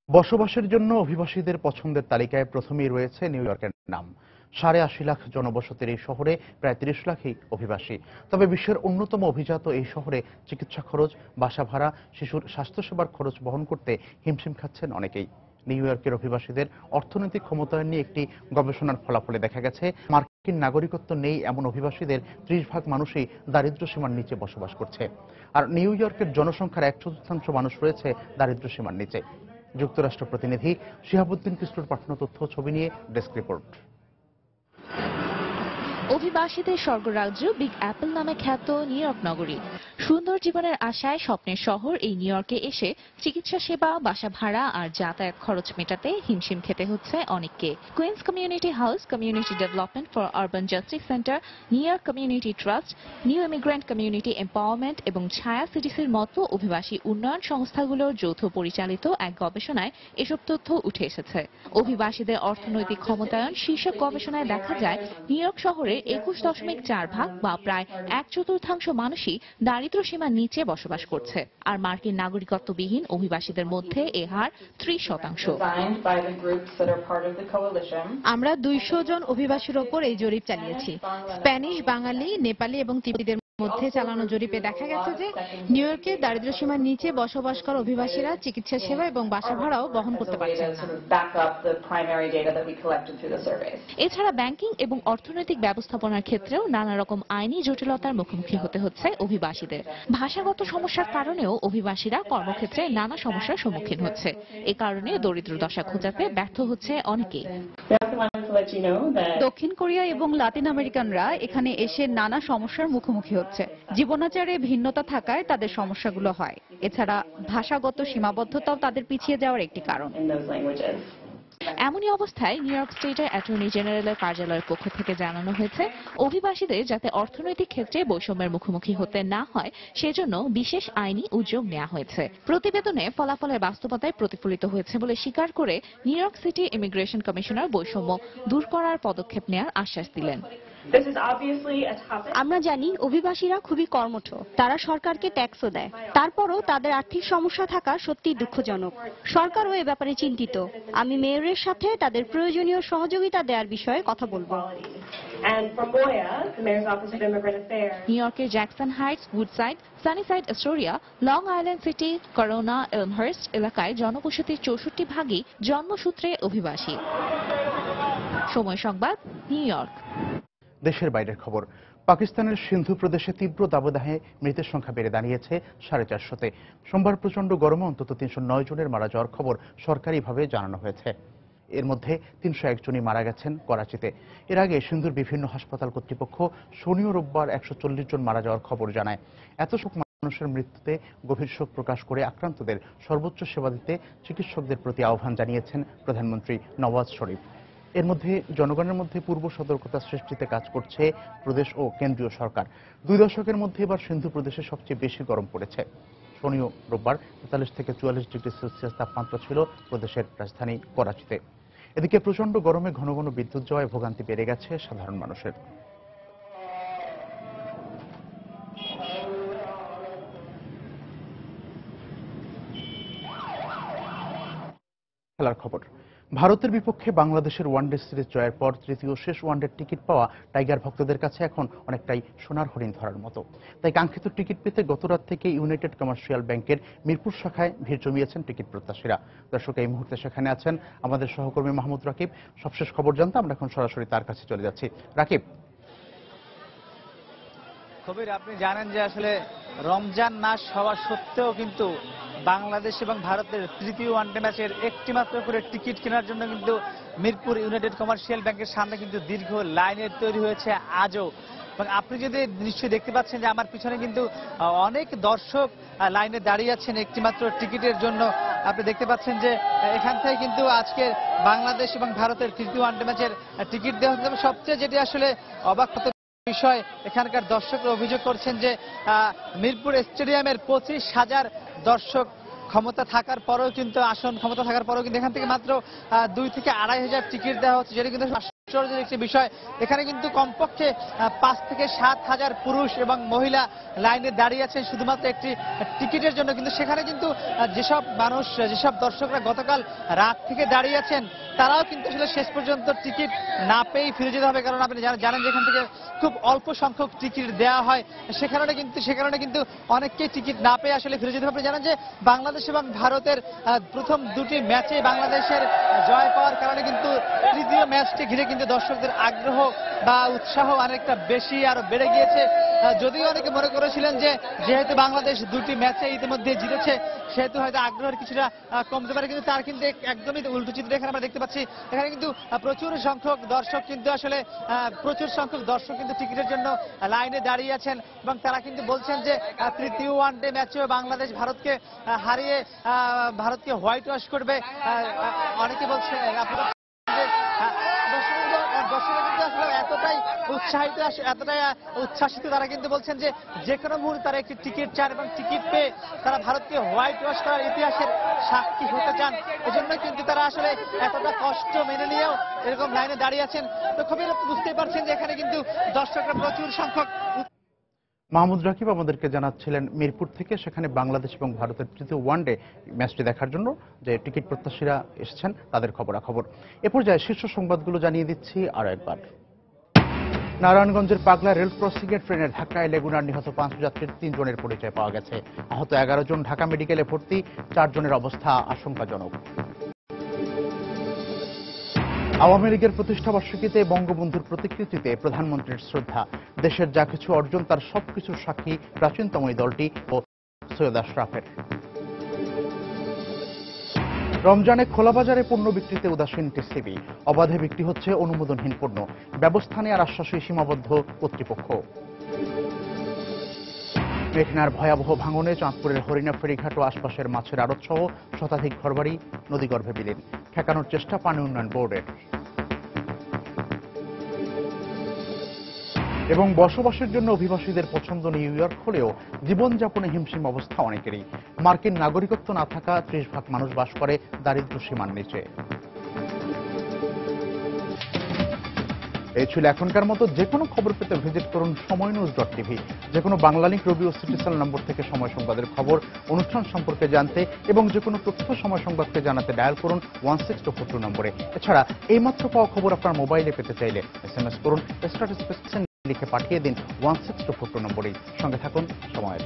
বসবাসের জন্য অভিবাসীদের পছন্দের তালিকায় প্রথমেই রয়েছে নিউ ইয়র্কের নাম। ৮.৫ লাখ জনবসতির এই শহরে প্রায় ৩০ লাখই অভিবাসী। তবে বিশ্বের অন্যতম অভিজাত এই শহরে চিকিৎসা খরচ, বাসা ভাড়া, শিশুর স্বাস্থ্যসেবার খরচ বহন করতে হিমশিম খাচ্ছেন অনেকেই। নিউ ইয়র্কের অভিবাসীদের অর্থনৈতিক ক্ষমতায়ন নিয়ে একটি গবেষণার ফলাফলে দেখা গেছে, মার্কিন নাগরিকত্ব নেই এমন অভিবাসীদের ৩০% মানুষই দারিদ্র্য সীমার নিচে বসবাস করছে। আর নিউ ইয়র্কের জনসংখ্যার ১/৪ মানুষ রয়েছে দারিদ্র্য সীমার নিচে। যুক্তরাষ্ট্র প্রতিনিধি শিহাবুদ্দিন কিস্টুর পাঠানো তথ্য ছবি নিয়ে ডেস্ক রিপোর্ট। অভিবাসীদের স্বর্গরাজ্য বিগ অ্যাপল নামে খ্যাত নিউ ইয়র্ক নগরী। সুন্দর জীবনের আশায় স্বপ্নের শহর এই নিউ ইয়র্কে এসে চিকিৎসা সেবা, বাসা ভাড়া আর যাতায়াত খরচ মেটাতে হিমশিম খেতে হচ্ছে অনেককে। Queens Community House, Community Development for Urban Justice Center, New York Community Trust, New Immigrant Community Empowerment এবং ছায়া সিটিসের মতো অভিবাসী উন্নয়ন সংস্থাগুলোর যৌথ পরিচালিত এক গবেষণায় এসব তথ্য উঠে এসেছে। অভিবাসীদের অর্থনৈতিক ক্ষমতায়ন শীর্ষক গবেষণায় দেখা যায়, নিউ ইয়র্ক শহরে দেশের 21.4 বা প্রায় 1/4 মানুষই দারিদ্র্য সীমার নিচে বসবাস করছে, আর মার্কিন নাগরিকত্ববিহীন অভিবাসীদের মধ্যে এ হার 30%। আমরা 200 জন অভিবাসীর ওপর এই জরিপ চালিয়েছি। স্প্যানিশ, বাঙালি, নেপালি এবং তিব্বতীদের মধ্যে চালানো জরিপে দেখা গেছে যে নিউ ইয়র্কে দারিদ্র্য সীমার নিচে বসবাস করা অভিবাসীরা চিকিৎসা সেবা এবং বাসা ভাড়াও বহন করতে পারছেন না। এছাড়া ব্যাংকিং এবং অর্থনৈতিক ব্যবস্থাপনার ক্ষেত্রেও নানা রকম আইনি জটিলতার মুখোমুখি হতে হচ্ছে অভিবাসীদের। ভাষাগত সমস্যার কারণেও অভিবাসীরা কর্মক্ষেত্রে নানা সমস্যার সম্মুখীন হচ্ছে। এ কারণে দরিদ্র দশা খোঁজাতে ব্যর্থ হচ্ছে অনেকেই। দক্ষিণ কোরিয়া এবং লাতিন আমেরিকানরা এখানে এসে নানা সমস্যার মুখোমুখি হচ্ছে। জীবনাচারে ভিন্নতা থাকায় তাদের সমস্যাগুলো হয়। এছাড়া ভাষাগত সীমাবদ্ধতাও তাদের পিছিয়ে যাওয়ার একটি কারণ। এমনই অবস্থায় নিউ ইয়র্ক স্টেটের অ্যাটর্নি জেনারেলের কার্যালয়ের পক্ষ থেকে জানানো হয়েছে, অভিবাসীদের যাতে অর্থনৈতিক ক্ষেত্রে বৈষম্যের মুখোমুখি হতে না হয় সেজন্য বিশেষ আইনি উদ্যোগ নেওয়া হয়েছে। প্রতিবেদনে ফলাফলের বাস্তবতায় প্রতিফলিত হয়েছে বলে স্বীকার করে new York city immigration commissioner বৈষম্য দূর করার পদক্ষেপ নেওয়ার আশ্বাস দিলেন। আমরা জানি অভিবাসীরা খুবই কর্মঠ, তারা সরকারকে ট্যাক্সও দেয়, তারপরও তাদের আর্থিক সমস্যা থাকা সত্যিই দুঃখজনক। সরকারও এ ব্যাপারে চিন্তিত। আমি মেয়রের সাথে তাদের প্রয়োজনীয় সহযোগিতা দেওয়ার বিষয়ে কথা বলবো। নিউ ইয়র্কের Jackson Heights, Woodside, Sunnyside, Astoria, Long Island City, Corona, Elmhurst এলাকায় জনবসতির 64% জন্মসূত্রে অভিবাসী। সময় সংবাদ, নিউ ইয়র্ক। দেশের বাইরের খবর। পাকিস্তানের সিন্ধু প্রদেশে তীব্র দাবদাহে মৃতের সংখ্যা বেড়ে দাঁড়িয়েছে 450-তে। সোমবার প্রচণ্ড গরমে অন্তত 309 জনের মারা যাওয়ার খবর সরকারিভাবে জানানো হয়েছে। এর মধ্যে 301 জনই মারা গেছেন করাচিতে। এর আগে সিন্ধুর বিভিন্ন হাসপাতাল কর্তৃপক্ষ শনি ও রোববার 140 জন মারা যাওয়ার খবর জানায়। এত শোক মানুষের মৃত্যুতে গভীর শোক প্রকাশ করে আক্রান্তদের সর্বোচ্চ সেবা দিতে চিকিৎসকদের প্রতি আহ্বান জানিয়েছেন প্রধানমন্ত্রী নওয়াজ শরীফ। এর মধ্যে জনগণের মধ্যে পূর্ব সতর্কতা সৃষ্টিতে কাজ করছে প্রদেশ ও কেন্দ্রীয় সরকার। 2 দশকের মধ্যে এবার সিন্ধু প্রদেশে সবচেয়ে বেশি গরম পড়েছে। শনি ও রোববার 43 থেকে 44 ডিগ্রি সেলসিয়াস তাপমাত্রা ছিল প্রদেশের রাজধানী করাচিতে। এদিকে প্রচণ্ড গরমে ঘন ঘন বিদ্যুৎ যাওয়ায় ভোগান্তি বেড়ে গেছে সাধারণ মানুষের। খেলার খবর। ভারতের বিপক্ষে বাংলাদেশের ওয়ানডে সিরিজ জয়ের পর তৃতীয় শেষ ওয়ানডের টিকিট পাওয়া টাইগার ভক্তদের কাছে এখন অনেকটাই সোনার হরিণ ধরার মতো। তাই কাঙ্ক্ষিত টিকিট পেতে গতরাত থেকে ইউনাইটেড কমার্শিয়াল ব্যাংকের মিরপুর শাখায় ভিড় জমিয়েছেন টিকিট প্রত্যাশীরা। দর্শক, এই মুহূর্তে সেখানে আছেন আমাদের সহকর্মী মাহমুদ রাকিব। সবশেষ খবর জানতে আমরা এখন সরাসরি তার কাছে চলে যাচ্ছি। রাকিব। কবির, আপনি জানেন যে আসলে রমজান মাস হওয়া সত্ত্বেও কিন্তু বাংলাদেশ এবং ভারতের তৃতীয় ওয়ানডে ম্যাচের একটি মাত্র করে টিকিট কেনার জন্য কিন্তু মিরপুর ইউনাইটেড কমার্শিয়াল ব্যাংকের সামনে কিন্তু দীর্ঘ লাইনের তৈরি হয়েছে আজও। এবং আপনি যদি নিশ্চয়ই দেখতে পাচ্ছেন যে আমার পিছনে কিন্তু অনেক দর্শক লাইনে দাঁড়িয়ে আছেন একটি মাত্র টিকিটের জন্য। আপনি দেখতে পাচ্ছেন যে এখান থেকে কিন্তু আজকের বাংলাদেশ এবং ভারতের তৃতীয় ওয়ানডে ম্যাচের টিকিট দেওয়া হচ্ছে। তবে সবচেয়ে যেটি আসলে অবাক হতে বিষয়, এখানকার দর্শকরা অভিযোগ করছেন যে মিরপুর স্টেডিয়ামের 25,000 দর্শক ক্ষমতা থাকার পরেও কিন্তু আসন ক্ষমতা থাকার পরেও কিন্তু এখান থেকে মাত্র 2 থেকে 2,500 টিকিট দেওয়া হচ্ছে, যেটা কিন্তু আশ্চর্যের একটি বিষয়। এখানে কিন্তু কমপক্ষে 5 থেকে 7,000 পুরুষ এবং মহিলা লাইনে দাঁড়িয়ে আছেন শুধুমাত্র একটি টিকিটের জন্য। কিন্তু সেখানে কিন্তু যেসব মানুষ, যেসব দর্শকরা গতকাল রাত থেকে দাঁড়িয়ে আছেন তারাও কিন্তু আসলে শেষ পর্যন্ত টিকিট না পেয়েই ফিরে যেতে হবে। কারণ আপনি জানেন যে এখান থেকে খুব অল্প সংখ্যক টিকিট দেওয়া হয়, সে কারণে কিন্তু অনেককেই টিকিট না পেয়ে আসলে ফিরে যেতে হবে। আপনি জানেন যে বাংলাদেশ এবং ভারতের প্রথম দুটি ম্যাচে বাংলাদেশের জয় পাওয়ার কারণে কিন্তু তৃতীয় ম্যাচটি ঘিরে কিন্তু দর্শকদের আগ্রহ বা উৎসাহ অনেকটা বেশি আরো বেড়ে গিয়েছে। যদিও অনেকে মনে করেছিলেন যে যেহেতু বাংলাদেশ দুটি ম্যাচে ইতিমধ্যে জিতেছে সেহেতু হয়তো আগ্রহের কিছুটা কমতে পারে, কিন্তু তার কিন্তু একদমই উল্টো চিত্র এখানে আমরা দেখতে পাচ্ছি। এখানে কিন্তু প্রচুর সংখ্যক দর্শক কিন্তু টিকিটের জন্য লাইনে দাঁড়িয়ে আছেন এবং তারা কিন্তু বলছেন যে তৃতীয় ওয়ানডে ম্যাচেও বাংলাদেশ ভারতকে হারিয়ে ভারতকে হোয়াইট ওয়াশ করবে। অনেকে বলছেন দর্শকরা কিন্তু আসলে এতটাই উচ্ছ্বাসিত তারা কিন্তু বলছেন যে কোনো মুহূর্তে তারা একটি টিকিট চান এবং টিকিট পেয়ে তারা ভারতকে হোয়াইট ওয়াশ করার ইতিহাসের সাক্ষী হতে চান। এজন্য কিন্তু তারা আসলে এতটা কষ্ট মেনে নিয়েও এরকম লাইনে দাঁড়িয়ে আছেন। তো খুবই বুঝতেই পারছেন যে এখানে কিন্তু দর্শকরা প্রচুর সংখ্যক। মাহমুদ রাকিব আমাদেরকে জানাচ্ছিলেন মিরপুর থেকে, সেখানে বাংলাদেশ এবং ভারতের তৃতীয় ওয়ানডে ম্যাচটি দেখার জন্য যে টিকিট প্রত্যাশীরা এসেছেন তাদের খবরাখবর। এ পর্যায়ে শীর্ষ সংবাদগুলো জানিয়ে দিচ্ছি আরো একবার। নারায়ণগঞ্জের পাগলা রেল ক্রসিংয়ে ট্রেনের ধাক্কায় লেগুনার নিহত 5 যাত্রীর 3 জনের পরিচয় পাওয়া গেছে। আহত 11 জন ঢাকা মেডিকেলে ভর্তি, 4 জনের অবস্থা আশঙ্কাজনক। আওয়ামী লীগের প্রতিষ্ঠাবার্ষিকীতে বঙ্গবন্ধুর প্রতিকৃতিতে প্রধানমন্ত্রীর শ্রদ্ধা। দেশের যা কিছু অর্জন তার সবকিছুর সাক্ষী প্রাচীনতম এই দলটি ও সৈয়দ আশরাফের। রমজানে খোলা বাজারে পণ্য বিক্রিতে উদাসীন টিসিবি। অবাধে বিক্রি হচ্ছে অনুমোদনহীন পণ্য, ব্যবস্থা নেওয়ার আশ্বাসে সীমাবদ্ধ কর্তৃপক্ষ। মেঘনার ভয়াবহ ভাঙনে চাঁদপুরের হরিণা ফেরিঘাট ও আশপাশের মাছের আড়ত সহ শতাধিক ঘরবাড়ি নদীগর্ভে বিলীন। ঠেকানোর চেষ্টা পানি উন্নয়ন বোর্ডের। এবং বসবাসের জন্য অভিবাসীদের পছন্দ নিউ ইয়র্ক হলেও জীবনযাপনে হিমশিম অবস্থা অনেকেরই। মার্কিন নাগরিকত্ব না থাকা 30% মানুষ বাস করে দারিদ্র্য সীমার নিচে। এই ছিল এখনকার মতো। যে কোনো খবর পেতে ভিজিট করুন সময়নিউজ.tv। যে কোনো বাংলা লিংক, রবি ও সিটিসেল নম্বর থেকে সময় সংবাদের খবর, অনুষ্ঠান সম্পর্কে জানতে এবং যে কোনো তথ্য সময় সংবাদকে জানাতে ডায়াল করুন 16242 নম্বরে। এছাড়া এইমাত্র পাওয়া খবর আপনার মোবাইলে পেতে চাইলে SMS করুন স্ট্যাটাস লিখে পাঠিয়ে দিন 16242 নম্বরে। সঙ্গে থাকুন সময়ের।